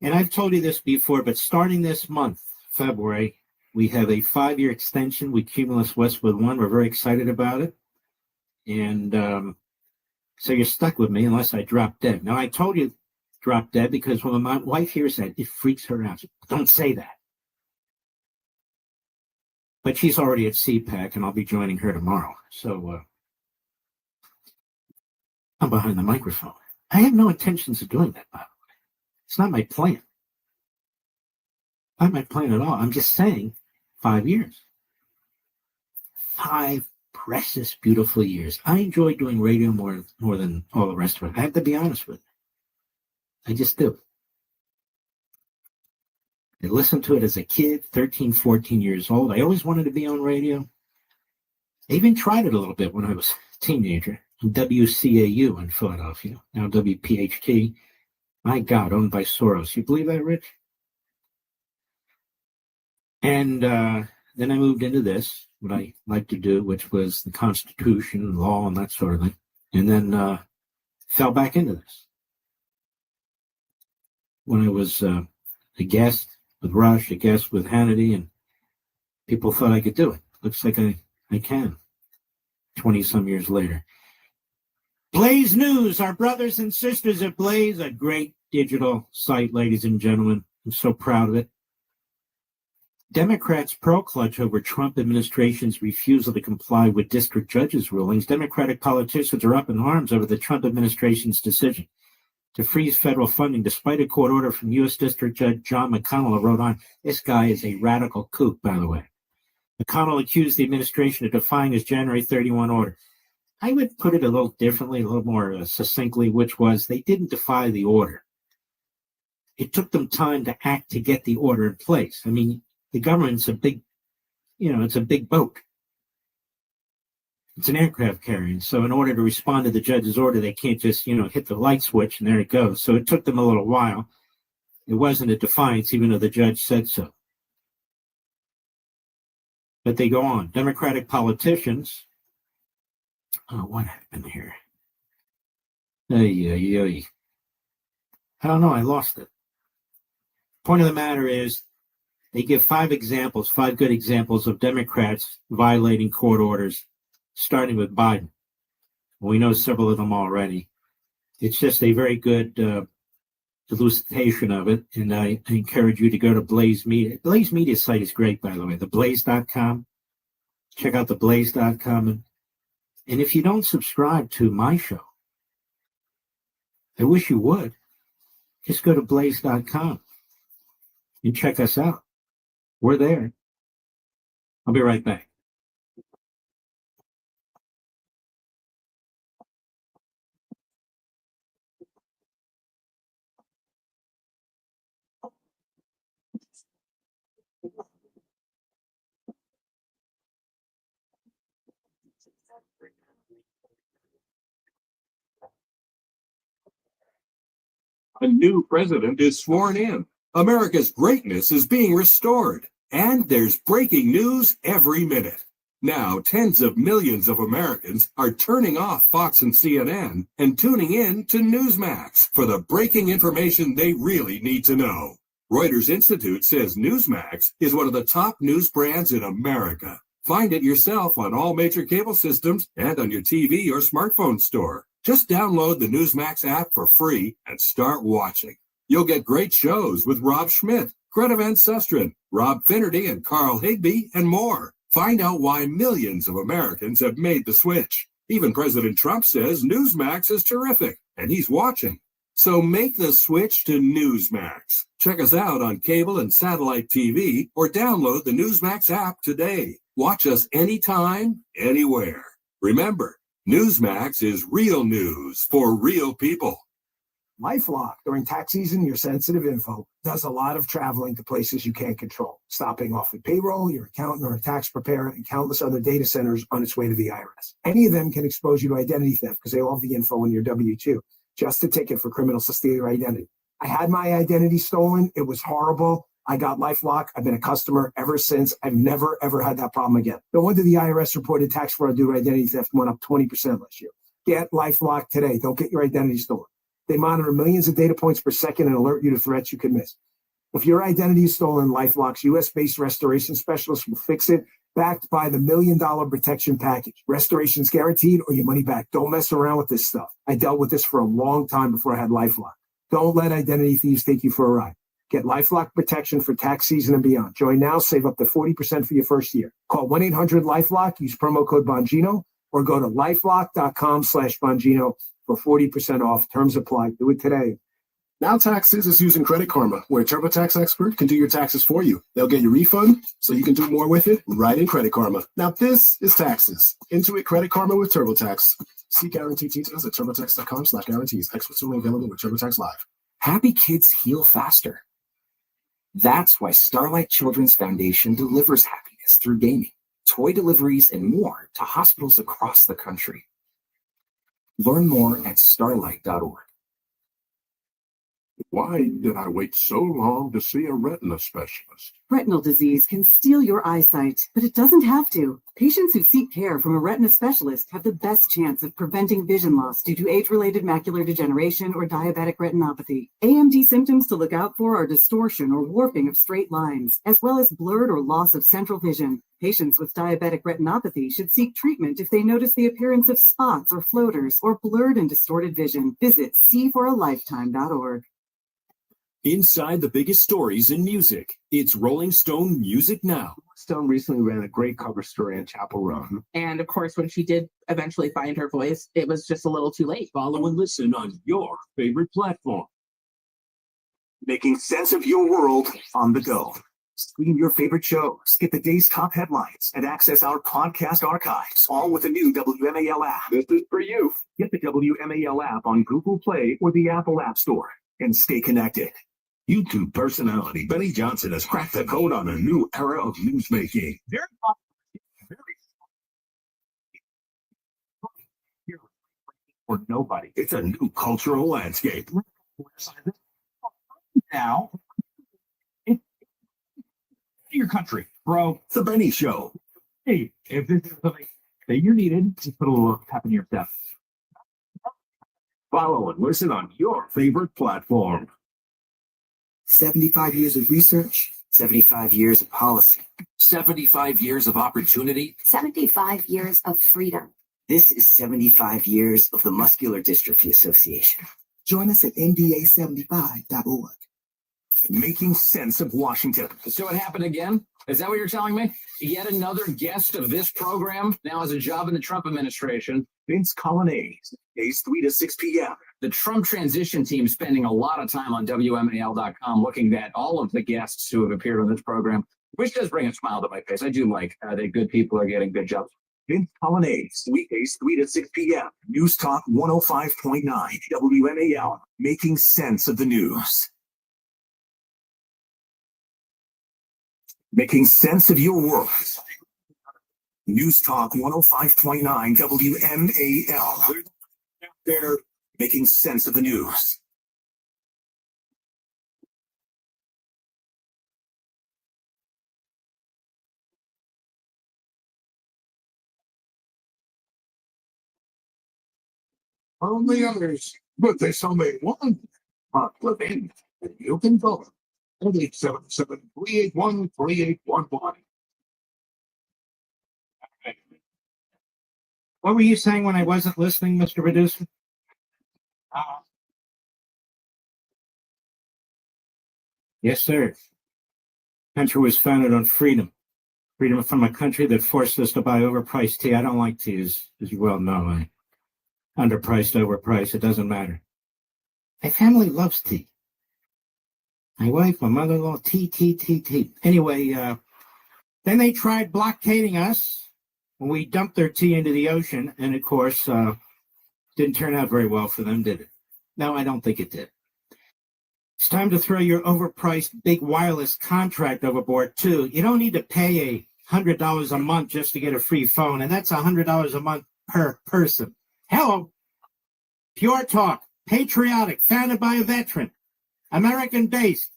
And I've told you this before, but starting this month, February, we have a 5-year extension with Cumulus Westwood One. We're very excited about it. And so you're stuck with me unless I drop dead. Now, I told you drop dead because when my wife hears that, it freaks her out. Don't say that. But she's already at CPAC, and I'll be joining her tomorrow. So I'm behind the microphone. I have no intentions of doing that, by the way. It's not my plan. Not my plan at all. I'm just saying 5 years. 5 precious, beautiful years. I enjoy doing radio more than all the rest of it. I have to be honest with you. I just do. I listened to it as a kid, 13, 14 years old. I always wanted to be on radio. I even tried it a little bit when I was a teenager. WCAU in Philadelphia, now WPHT. My God, owned by Soros. You believe that, Rich? And then I moved into this, what I like to do, which was the Constitution, law, and that sort of thing. And then fell back into this. When I was a guest with Rush, a guest with Hannity, and people thought I could do it. Looks like I can. 20-some years later. Blaze News, our brothers and sisters at Blaze, a great digital site, ladies and gentlemen. I'm so proud of it. Democrats pro-clutch over Trump administration's refusal to comply with district judges' rulings. Democratic politicians are up in arms over the Trump administration's decision to freeze federal funding despite a court order from U.S. District Judge John McConnell of Rhode Island. This guy is a radical kook, by the way. McConnell accused the administration of defying his January 31 order. I would put it a little differently, a little more succinctly, which was they didn't defy the order. It took them time to act to get the order in place. I mean, the government's a big, it's a big boat. It's an aircraft carrier. So in order to respond to the judge's order, they can't just, hit the light switch and there it goes. So it took them a little while. It wasn't a defiance, even though the judge said so. But they go on. Democratic politicians. Oh, what happened here? I don't know. I lost it. Point of the matter is, they give 5 good examples of Democrats violating court orders, starting with Biden. We know several of them already. It's just a very good elucidation of it, and I encourage you to go to Blaze Media. Blaze Media site is great, by the way, theblaze.com. Check out theblaze.com. And if you don't subscribe to my show, I wish you would. Just go to blaze.com and check us out. We're there. I'll be right back. A new president is sworn in. America's greatness is being restored. And there's breaking news every minute. Now, tens of millions of Americans are turning off Fox and CNN and tuning in to Newsmax for the breaking information they really need to know. Reuters Institute says Newsmax is one of the top news brands in America. Find it yourself on all major cable systems and on your TV or smartphone store. Just download the Newsmax app for free and start watching. You'll get great shows with Rob Schmidt, Greta Van Susteren, Rob Finnerty, and Carl Higbee, and more. Find out why millions of Americans have made the switch. Even President Trump says Newsmax is terrific, and he's watching. So make the switch to Newsmax. Check us out on cable and satellite TV, or download the Newsmax app today. Watch us anytime, anywhere. Remember, Newsmax is real news for real people. LifeLock, during tax season, your sensitive info does a lot of traveling to places you can't control, stopping off at payroll, your accountant or a tax preparer, and countless other data centers on its way to the IRS. Any of them can expose you to identity theft because they all have the info in your W-2. Just a ticket for criminals to steal your identity. I had my identity stolen. It was horrible. I got LifeLock. I've been a customer ever since. I've never, ever had that problem again. No wonder the IRS reported tax fraud due to identity theft went up 20% last year. Get LifeLock today. Don't get your identity stolen. They monitor millions of data points per second and alert you to threats you could miss. If your identity is stolen, LifeLock's U.S.-based restoration specialist will fix it, backed by the $1 million protection package. Restoration's guaranteed or your money back. Don't mess around with this stuff. I dealt with this for a long time before I had LifeLock. Don't let identity thieves take you for a ride. Get LifeLock protection for tax season and beyond. Join now, save up to 40% for your first year. Call 1-800-LifeLock, use promo code Bongino, or go to lifelock.com/Bongino for 40% off. Terms apply. Do it today. Now Taxes is using Credit Karma, where a TurboTax expert can do your taxes for you. They'll get your refund so you can do more with it right in Credit Karma. Now this is taxes. Intuit Credit Karma with TurboTax. See guarantee details at turbotax.com/guarantees. Experts only available with TurboTax Live. Happy kids heal faster. That's why Starlight Children's Foundation delivers happiness through gaming, toy deliveries, and more to hospitals across the country. Learn more at starlight.org. Why did I wait so long to see a retina specialist? Retinal disease can steal your eyesight, but it doesn't have to. Patients who seek care from a retina specialist have the best chance of preventing vision loss due to age-related macular degeneration or diabetic retinopathy. AMD symptoms to look out for are distortion or warping of straight lines, as well as blurred or loss of central vision. Patients with diabetic retinopathy should seek treatment if they notice the appearance of spots or floaters or blurred and distorted vision. Visit seeforalifetime.org. Inside the biggest stories in music, it's Rolling Stone Music Now. Stone recently ran a great cover story on Chapel Roan. And of course, when she did eventually find her voice, it was just a little too late. Follow and listen on your favorite platform. Making sense of your world on the go. Stream your favorite shows, get the day's top headlines, and access our podcast archives, all with the new WMAL app. This is for you. Get the WMAL app on Google Play or the Apple App Store and stay connected. YouTube personality Benny Johnson has cracked the code on a new era of newsmaking. or nobody. It's a new cultural landscape. Now, it's your country, bro. The Benny Show. Hey, if this is something that you needed, just put a little tap in your step. Follow and listen on your favorite platform. 75 years of research, 75 years of policy, 75 years of opportunity. 75 years of freedom. This is 75 years of the Muscular Dystrophy Association. Join us at nda75.org. Making sense of Washington. So it happened again? Is that what you're telling me? Yet another guest of this program now has a job in the Trump administration. Vince Colonnese, days 3 to 6 p.m. The Trump transition team is spending a lot of time on WMAL.com looking at all of the guests who have appeared on this program, which does bring a smile to my face. I do like that good people are getting good jobs. Vince Colonnese, weekdays 3 to 6 p.m. News Talk 105.9 WMAL, making sense of the news. Making sense of your world. News Talk 105.9 WMAL. They're making sense of the news. Only others, but there's only one Mark Levin, and you can vote. 877-381-3811. What were you saying when I wasn't listening, Mr. Producer? Yes, sir. Country was founded on freedom. Freedom from a country that forced us to buy overpriced tea. I don't like tea, as you well know. Underpriced, overpriced, it doesn't matter. My family loves tea. My wife, my mother-in-law, tea. Anyway, then they tried blockading us when we dumped their tea into the ocean, and of course, didn't turn out very well for them, did it? No, I don't think it did. It's time to throw your overpriced big wireless contract overboard, too. You don't need to pay $100 a month just to get a free phone, and that's $100 a month per person. Hello. Pure Talk, patriotic, founded by a veteran, American-based.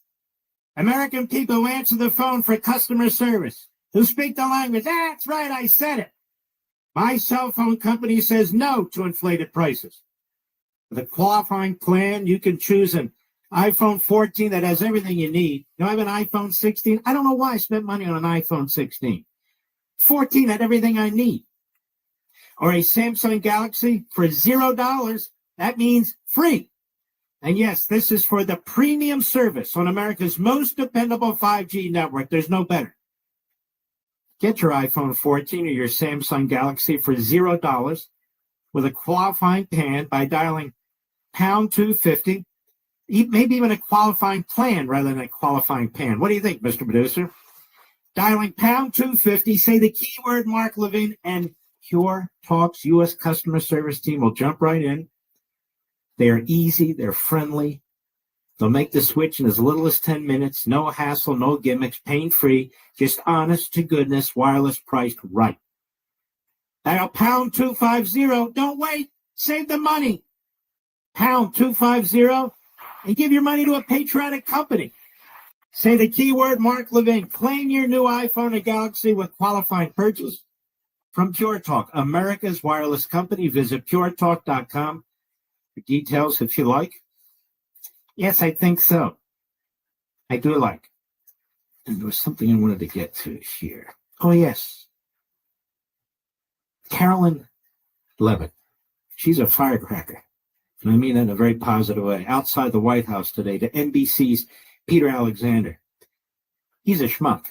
American people who answer the phone for customer service, who speak the language. That's right, I said it. My cell phone company says no to inflated prices. With a qualifying plan, you can choose an iPhone 14 that has everything you need. You know, I have an iPhone 16. I don't know why I spent money on an iPhone 16. 14 had everything I need. Or a Samsung Galaxy for $0. That means free. And yes, this is for the premium service on America's most dependable 5G network. There's no better. Get your iPhone 14 or your Samsung Galaxy for $0 with a qualifying plan by dialing pound 250, maybe even a qualifying plan rather than a qualifying pan. What do you think, Mr. Producer? Dialing pound 250, say the keyword Mark Levin, and Pure Talk's U.S. customer service team will jump right in. They're easy, they're friendly. They'll make the switch in as little as 10 minutes. No hassle, no gimmicks, pain-free, just honest to goodness, wireless priced right. Dial pound 250. Don't wait. Save the money. Pound 250 and give your money to a patriotic company. Say the keyword Mark Levin. Claim your new iPhone or Galaxy with qualifying purchase from Pure Talk, America's wireless company. Visit puretalk.com for details if you like. Yes, I think so. I do like. And there was something I wanted to get to here. Oh, yes. Carolyn Levitt. She's a firecracker. And I mean that in a very positive way. Outside the White House today to NBC's Peter Alexander. He's a schmuck.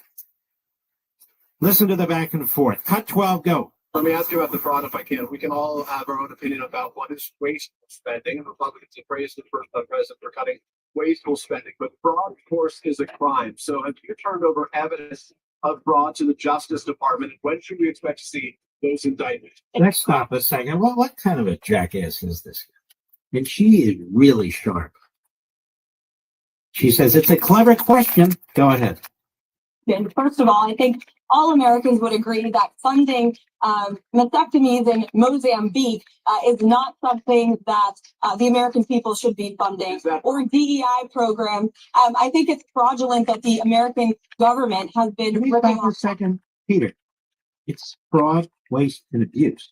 Listen to the back and forth. Cut 12, go. Let me ask you about the fraud if I can. We can all have our own opinion about what is wasteful spending, and Republicans have praised the first president for cutting wasteful spending. But fraud, of course, is a crime. So have you turned over evidence of fraud to the Justice Department? And when should we expect to see those indictments? Let's stop a second. What kind of a jackass is this? And she is really sharp. She says, it's a clever question. Go ahead. And first of all, I think all Americans would agree that funding mastectomies in Mozambique is not something that the American people should be funding, or DEI program. I think it's fraudulent that the American government has been Can we ripping stop a off. second, Peter? It's fraud, waste, and abuse.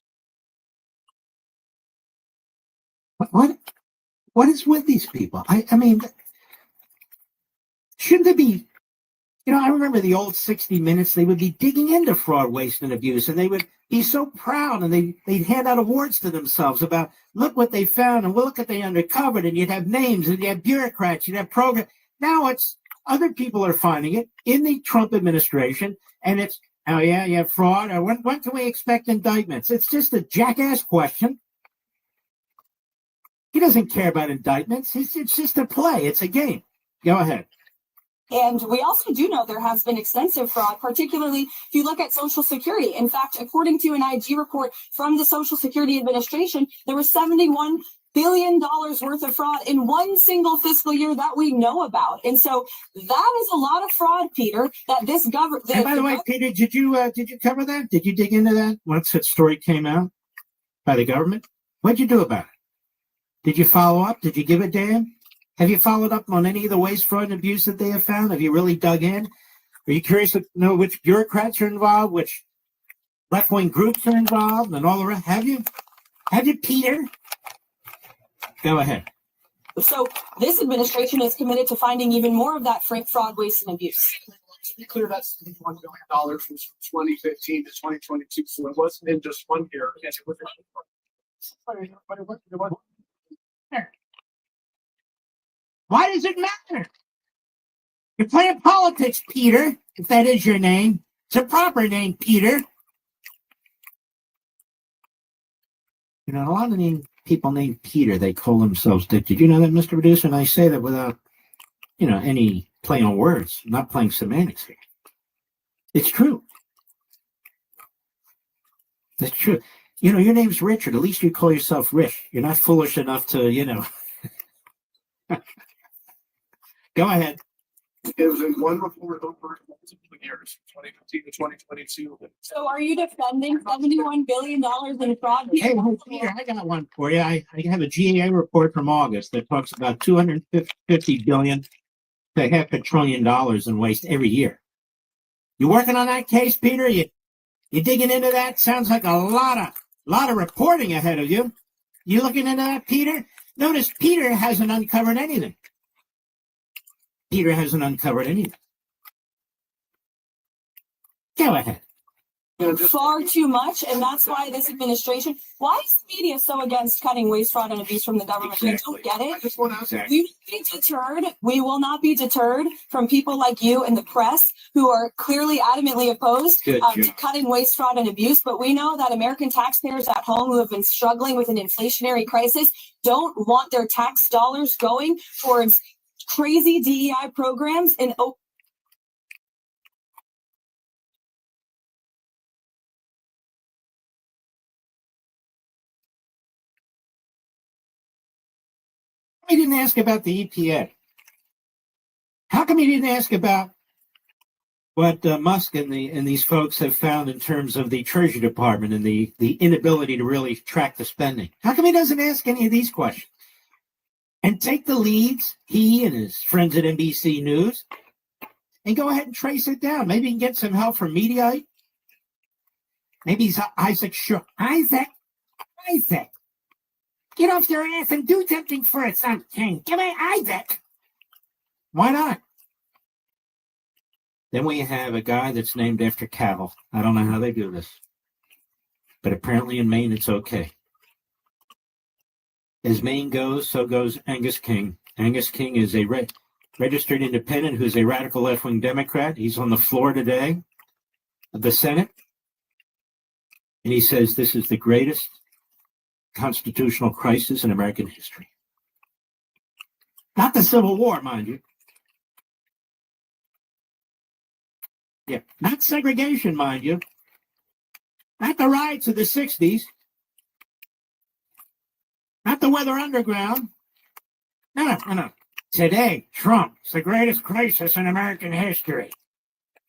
What is with these people? I mean, shouldn't there be? You know, I remember the old 60 Minutes. They would be digging into fraud, waste, and abuse, and they would be so proud, and they'd hand out awards to themselves about, look what they found, and look what they uncovered, and you'd have names, and you'd have bureaucrats, you'd have programs. Now it's other people are finding it in the Trump administration, and it's, oh yeah, you have fraud, or when can we expect indictments? It's just a jackass question. He doesn't care about indictments. It's just a play. It's a game. Go ahead. And we also do know there has been extensive fraud, particularly if you look at Social Security. In fact, according to an IG report from the Social Security Administration, there was $71 billion worth of fraud in one single fiscal year that we know about. And so that is a lot of fraud, Peter, that this government... And by the way, Peter, did you cover that? Did you dig into that once that story came out by the government? What'd you do about it? Did you follow up? Did you give a damn? Have you followed up on any of the waste, fraud, and abuse that they have found? Have you really dug in? Are you curious to know which bureaucrats are involved, which left-wing groups are involved, and all the rest? Have you? Have you, Peter? Go ahead. So this administration is committed to finding even more of that fraud, waste, and abuse. To be clear, that's $1 billion from 2015 to 2022. So it wasn't in just one year. Yes, it was. Why does it matter? You're playing politics, Peter, if that is your name. It's a proper name, Peter. You know, a lot of people named Peter, they call themselves Dick. Did you know that, Mr. Producer? And I say that without, any play on words, not playing semantics here. It's true. It's true. Your name's Richard. At least you call yourself Rich. You're not foolish enough to, Go ahead. It was in one report over multiple years, 2015 to 2022. So are you defending $71 billion in fraud? Hey, Peter, I got one for you. I have a GAA report from August that talks about $250 billion to $500 billion in waste every year. You working on that case, Peter? You digging into that? Sounds like a lot of reporting ahead of you. You looking into that, Peter? Notice Peter hasn't uncovered anything. Peter hasn't uncovered anything. Go ahead. Far too much, and that's why this administration, why is the media so against cutting waste, fraud, and abuse from the government? Exactly. They don't get it. I just want to ask We won't be deterred. We will not be deterred from people like you and the press who are clearly adamantly opposed to cutting waste, fraud, and abuse. But we know that American taxpayers at home who have been struggling with an inflationary crisis don't want their tax dollars going towards crazy DEI programs and He didn't ask about the EPA. How come he didn't ask about what Musk and these folks have found in terms of the Treasury Department and the inability to really track the spending? How come he doesn't ask any of these questions? And take the leads, he and his friends at NBC News, and go ahead and trace it down. Maybe he can get some help from Mediaite. Maybe he's Isaac Shore. Isaac, get off your ass and do something for us, something. Come on, Isaac. Why not? Then we have a guy that's named after cattle. I don't know how they do this, but apparently in Maine it's okay. As Maine goes, so goes Angus King. Angus King is a registered independent who's a radical left-wing Democrat. He's on the floor today of the Senate, and he says this is the greatest constitutional crisis in American history. Not the Civil War, mind you. Yeah, not segregation, mind you. Not the riots of the 60s. Not the Weather Underground. No. Today, Trump, it's the greatest crisis in American history.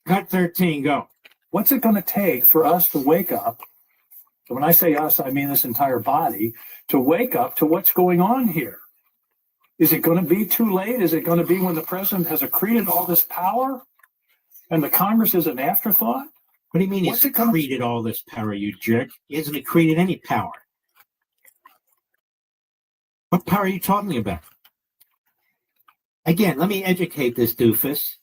Cut 13, go. What's it going to take for us to wake up? So when I say us, I mean this entire body, to wake up to what's going on here. Is it going to be too late? Is it going to be when the president has accreted all this power and the Congress is an afterthought? What do you mean he's accreted all this power, you jerk? He hasn't accreted any power. What power are you talking about? Again, let me educate this doofus.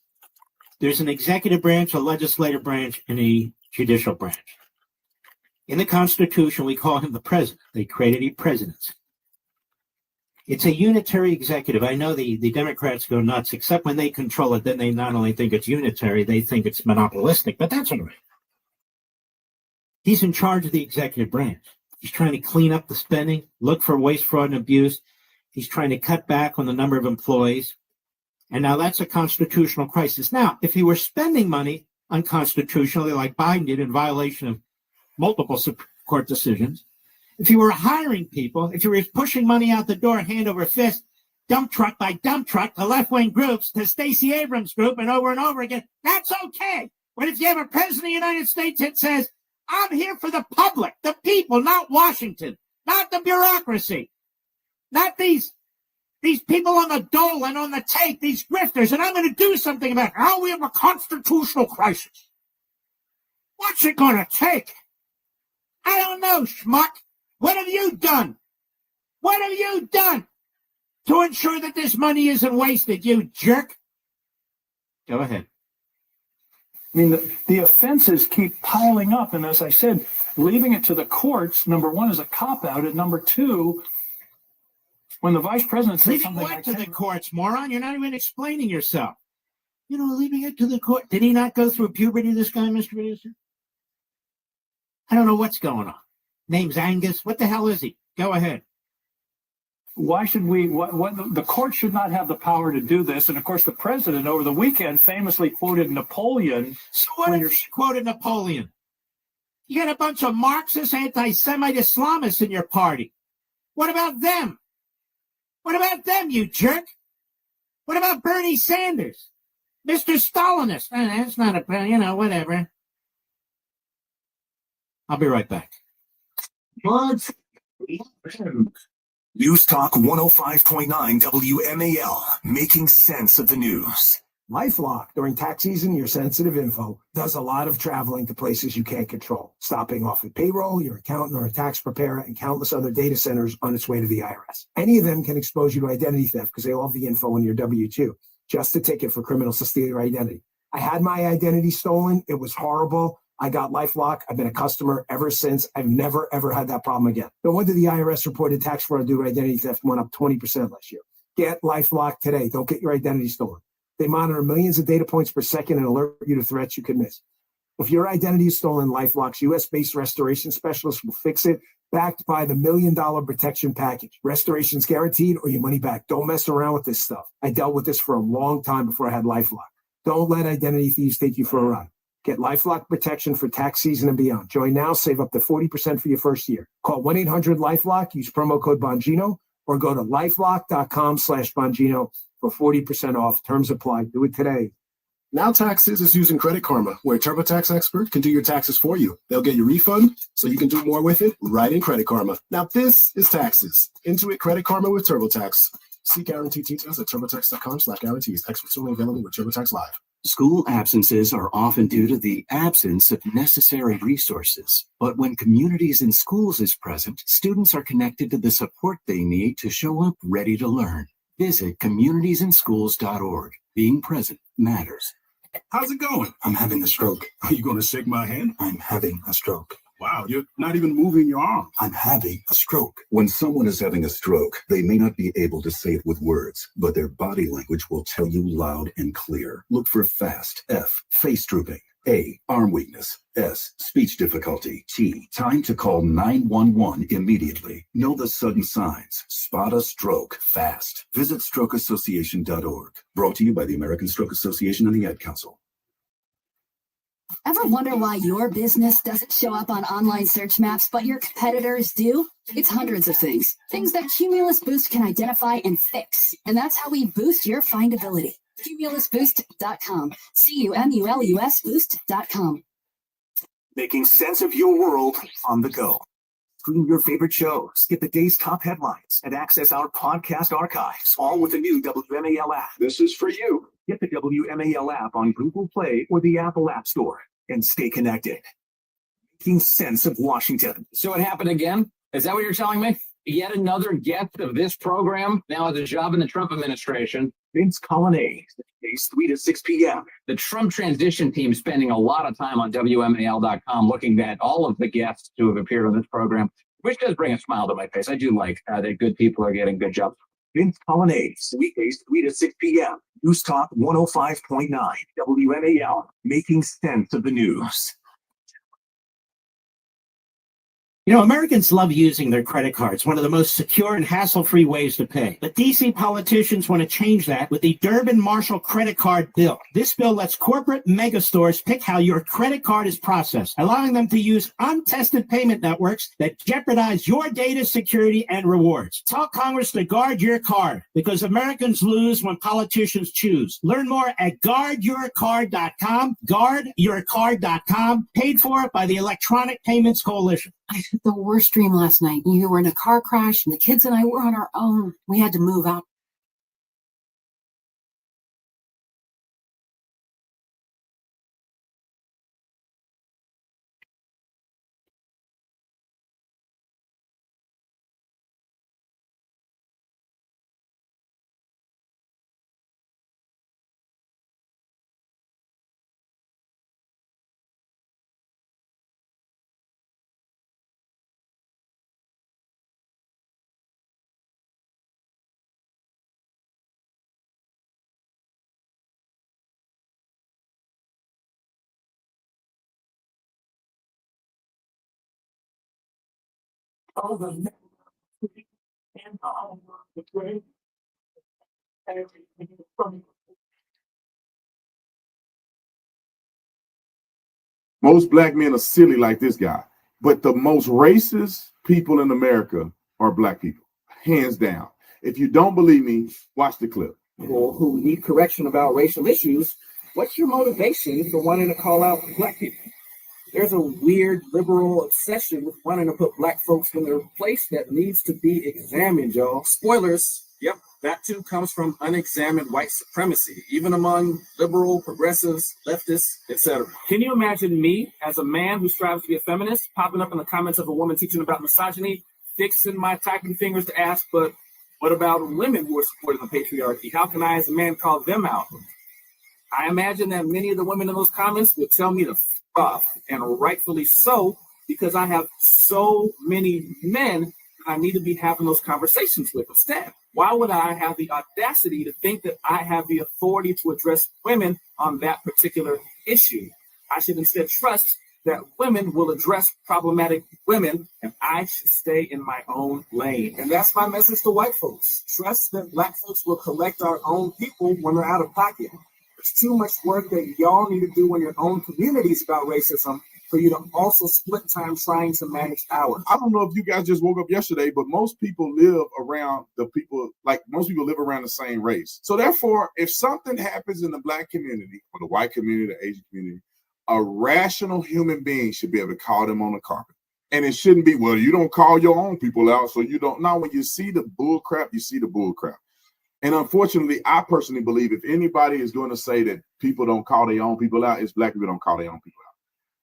There's an executive branch, a legislative branch, and a judicial branch. In the Constitution, we call him the president. They created a presidency. It's a unitary executive. I know the Democrats go nuts, except when they control it, then they not only think it's unitary, they think it's monopolistic, but that's all right. He's in charge of the executive branch. He's trying to clean up the spending, look for waste, fraud, and abuse. He's trying to cut back on the number of employees. And now that's a constitutional crisis. Now, if he were spending money unconstitutionally, like Biden did in violation of multiple Supreme Court decisions, if he were hiring people, if he were pushing money out the door, hand over fist, dump truck by dump truck to left-wing groups, to Stacey Abrams' group, and over again, that's okay. But if you have a president of the United States that says, I'm here for the public, the people, not Washington, not the bureaucracy, not these people on the dole and on the take, these grifters, and I'm going to do something about it. Now we have a constitutional crisis. What's it going to take? I don't know, schmuck. What have you done? What have you done to ensure that this money isn't wasted, you jerk? Go ahead. I mean, the offenses keep piling up. And as I said, leaving it to the courts, number one, is a cop-out. And number two, when the vice president says something like to the courts, moron, you're not even explaining yourself. You know, leaving it to the court. Did he not go through puberty, this guy, Mr. Producer? I don't know what's going on. Name's Angus. What the hell is he? Go ahead. Why should we, the court should not have the power to do this. And of course, the president over the weekend famously quoted Napoleon. So what if he quoted Napoleon? You got a bunch of Marxist, anti-Semite Islamists in your party. What about them? What about them, you jerk? What about Bernie Sanders? Mr. Stalinist? That's not a, whatever. I'll be right back. News Talk 105.9 WMAL, making sense of the news. LifeLock, during tax season, your sensitive info does a lot of traveling to places you can't control, stopping off at payroll, your accountant or a tax preparer, and countless other data centers on its way to the IRS. Any of them can expose you to identity theft because they all have the info in your W-2, just a ticket for criminals to steal your identity. I had my identity stolen. It was horrible. I got LifeLock. I've been a customer ever since. I've never, ever had that problem again. No wonder the IRS reported tax fraud due to identity theft went up 20% last year. Get LifeLock today. Don't get your identity stolen. They monitor millions of data points per second and alert you to threats you could miss. If your identity is stolen, LifeLock's U.S.-based restoration specialist will fix it, backed by the $1 million protection package. Restoration's guaranteed or your money back. Don't mess around with this stuff. I dealt with this for a long time before I had LifeLock. Don't let identity thieves take you for a ride. Get LifeLock protection for tax season and beyond. Join now, save up to 40% for your first year. Call 1-800-LifeLock, use promo code Bongino, or go to lifelock.com/Bongino for 40% off. Terms apply. Do it today. Now Taxes is using Credit Karma, where a TurboTax expert can do your taxes for you. They'll get your refund, so you can do more with it right in Credit Karma. Now this is Taxes. Intuit Credit Karma with TurboTax. See guarantee details at turbotax.com/guarantees. Experts only available with TurboTax Live. School absences are often due to the absence of necessary resources. But when Communities in Schools is present, students are connected to the support they need to show up ready to learn. Visit communitiesinschools.org. Being present matters. How's it going? I'm having a stroke. Are you going to shake my hand? I'm having a stroke. Wow, you're not even moving your arm. I'm having a stroke. When someone is having a stroke, they may not be able to say it with words, but their body language will tell you loud and clear. Look for FAST. F, face drooping. A, arm weakness. S, speech difficulty. T, time to call 911 immediately. Know the sudden signs. Spot a stroke fast. Visit strokeassociation.org. Brought to you by the American Stroke Association and the Ad Council. Ever wonder why your business doesn't show up on online search maps, but your competitors do? It's hundreds of things. Things that Cumulus Boost can identify and fix. And that's how we boost your findability. Cumulusboost.com. CUMULUS Boost.com. making sense of your world on the go. Stream your favorite shows, get the day's top headlines, and access our podcast archives, all with the new WMAL app. This is for you. Get the WMAL app on Google Play or the Apple App Store and stay connected. Making sense of Washington. So it happened again? Is that what you're telling me? Yet another guest of this program now has a job in the Trump administration. Vince Colonnade, days 3 to 6 p.m. The Trump transition team spending a lot of time on WMAL.com looking at all of the guests who have appeared on this program, which does bring a smile to my face. I do like that good people are getting good jobs. Vince Colonnade, weekdays 3 to 6 p.m. News Talk 105.9 WMAL, making sense of the news. You know, Americans love using their credit cards, one of the most secure and hassle-free ways to pay. But D.C. politicians want to change that with the Durbin-Marshall credit card bill. This bill lets corporate megastores pick how your credit card is processed, allowing them to use untested payment networks that jeopardize your data security and rewards. Tell Congress to guard your card, because Americans lose when politicians choose. Learn more at guardyourcard.com, guardyourcard.com, paid for by the Electronic Payments Coalition. I had the worst dream last night. You were in a car crash and the kids and I were on our own. We had to move out. Most black men are silly like this guy, but the most racist people in America are black people, hands down. If you don't believe me, watch the clip. People who need correction about racial issues, what's your motivation for wanting to call out black people? There's a weird liberal obsession with wanting to put black folks in their place that needs to be examined, y'all. Spoilers, yep, that too comes from unexamined white supremacy, even among liberal, progressives, leftists, etc. Can you imagine me, as a man who strives to be a feminist, popping up in the comments of a woman teaching about misogyny, fixing my typing fingers to ask, but what about women who are supporting the patriarchy? How can I, as a man, call them out? I imagine that many of the women in those comments would tell me to f off, and rightfully so, because I have so many men I need to be having those conversations with instead. Why would I have the audacity to think that I have the authority to address women on that particular issue? I should instead trust that women will address problematic women, and I should stay in my own lane. And that's my message to white folks. Trust that black folks will collect our own people when they're out of pocket. There's too much work that y'all need to do in your own communities about racism for you to also split time trying to manage ours. I don't know if you guys just woke up yesterday, but most people live around most people live around the same race. So therefore, if something happens in the black community or the white community, the Asian community, a rational human being should be able to call them on the carpet. And it shouldn't be, well, you don't call your own people out, so you don't. No, when you see the bull crap, you see the bull crap. And unfortunately, I personally believe if anybody is going to say that people don't call their own people out, it's black people don't call their own people out.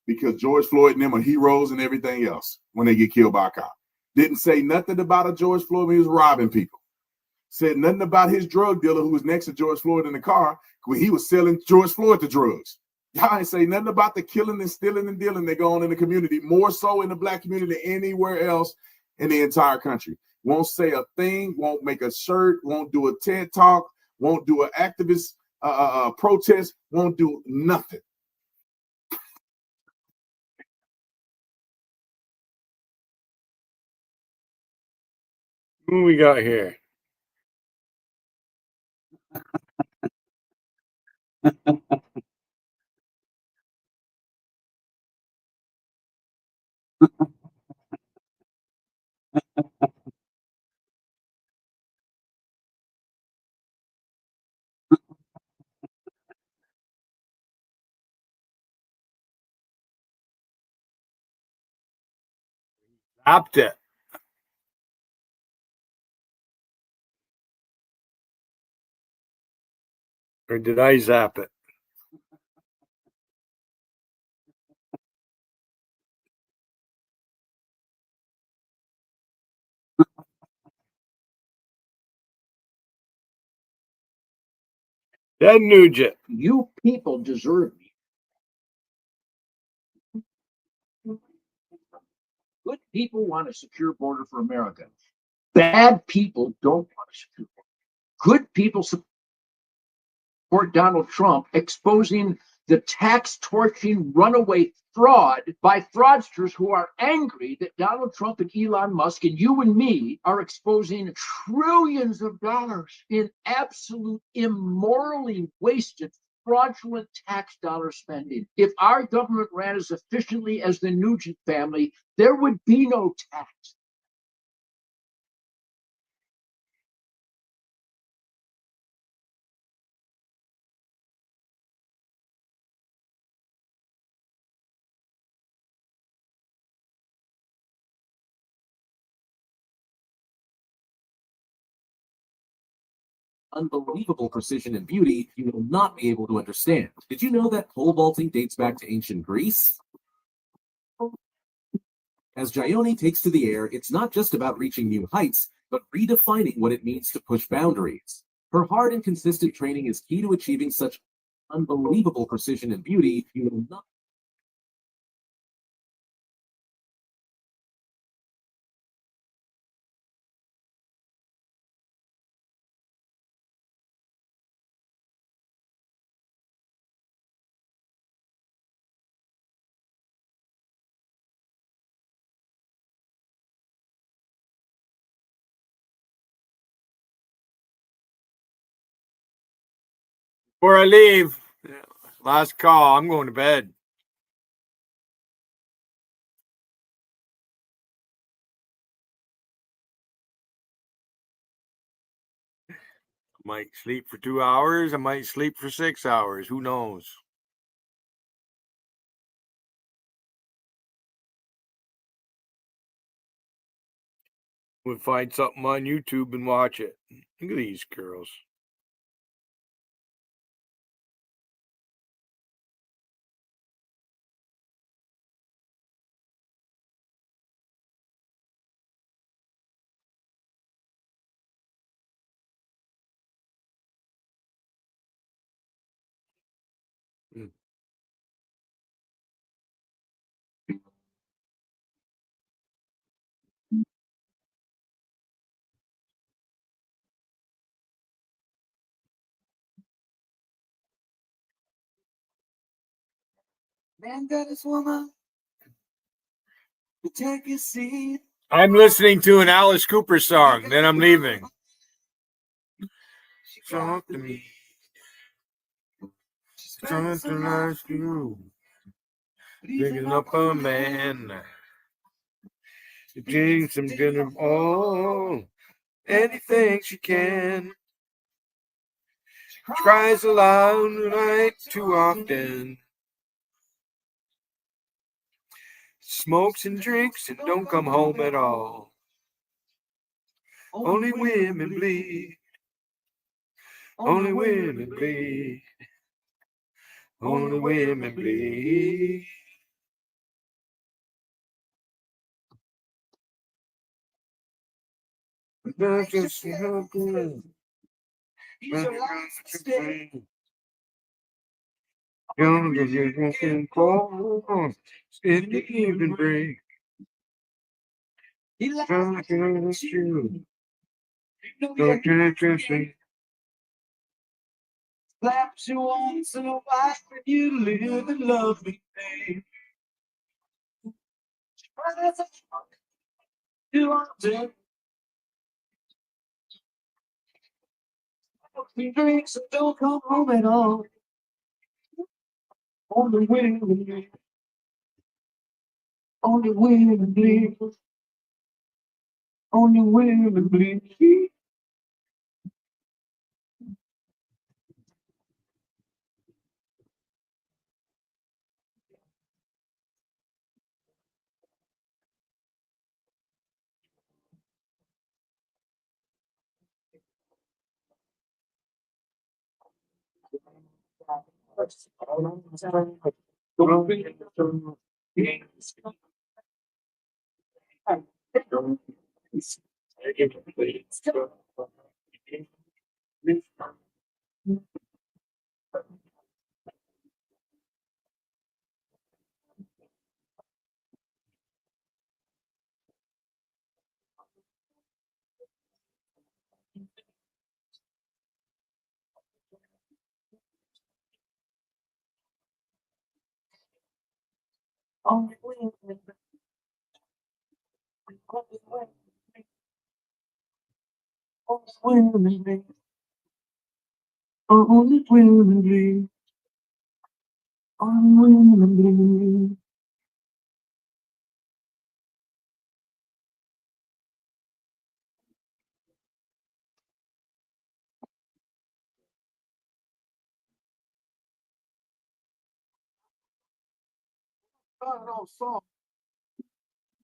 Because George Floyd and them are heroes and everything else when they get killed by a cop. Didn't say nothing about a George Floyd when he was robbing people. Said nothing about his drug dealer who was next to George Floyd in the car when he was selling George Floyd the drugs. Y'all ain't say nothing about the killing and stealing and dealing that go on in the community, more so in the black community than anywhere else in the entire country. Won't say a thing, won't make a shirt, won't do a TED talk, won't do an activist protest, won't do nothing. Who we got here? Opt it. Or did I zap it? Ted Nugent. You people deserve me. Good people want a secure border for America. Bad people don't want a secure border. Good people support Donald Trump exposing the tax torching runaway fraud by fraudsters who are angry that Donald Trump and Elon Musk and you and me are exposing trillions of dollars in absolute immorally wasted fraudulent tax dollar spending. If our government ran as efficiently as the Nugent family, there would be no tax. Unbelievable precision and beauty you will not be able to understand. Did you know that pole vaulting dates back to ancient Greece? As Gione takes to the air, it's not just about reaching new heights, but redefining what it means to push boundaries. Her hard and consistent training is key to achieving such unbelievable precision and beauty you will not. Before I leave, last call. I'm going to bed. I might sleep for 2 hours. I might sleep for 6 hours. Who knows? We'll find something on YouTube and watch it. Look at these girls. Man got his woman to take a seat. I'm listening to an Alice Cooper song, then I'm leaving. Talk to me. Something like you. Picking up a man. Doing some dinner. Oh, anything she can. She cries aloud night too often. Smokes and drinks and don't come home at all. Only women bleed. Only women bleed. Only women bleed. That's just how good. Young as you can call. Spend the evening break. Talking with you. Don't just say. Slaps you once in a while when you live and love me, babe. You want to me drinks and don't come home at all. Only women bleed. Only women bleed. Only women bleed.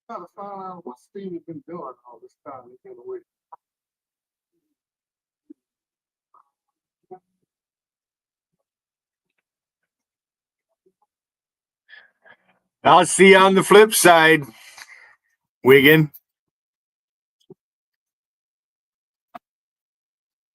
Gotta find out what Steve has been doing all this time. I'll see you on the flip side, Wigan.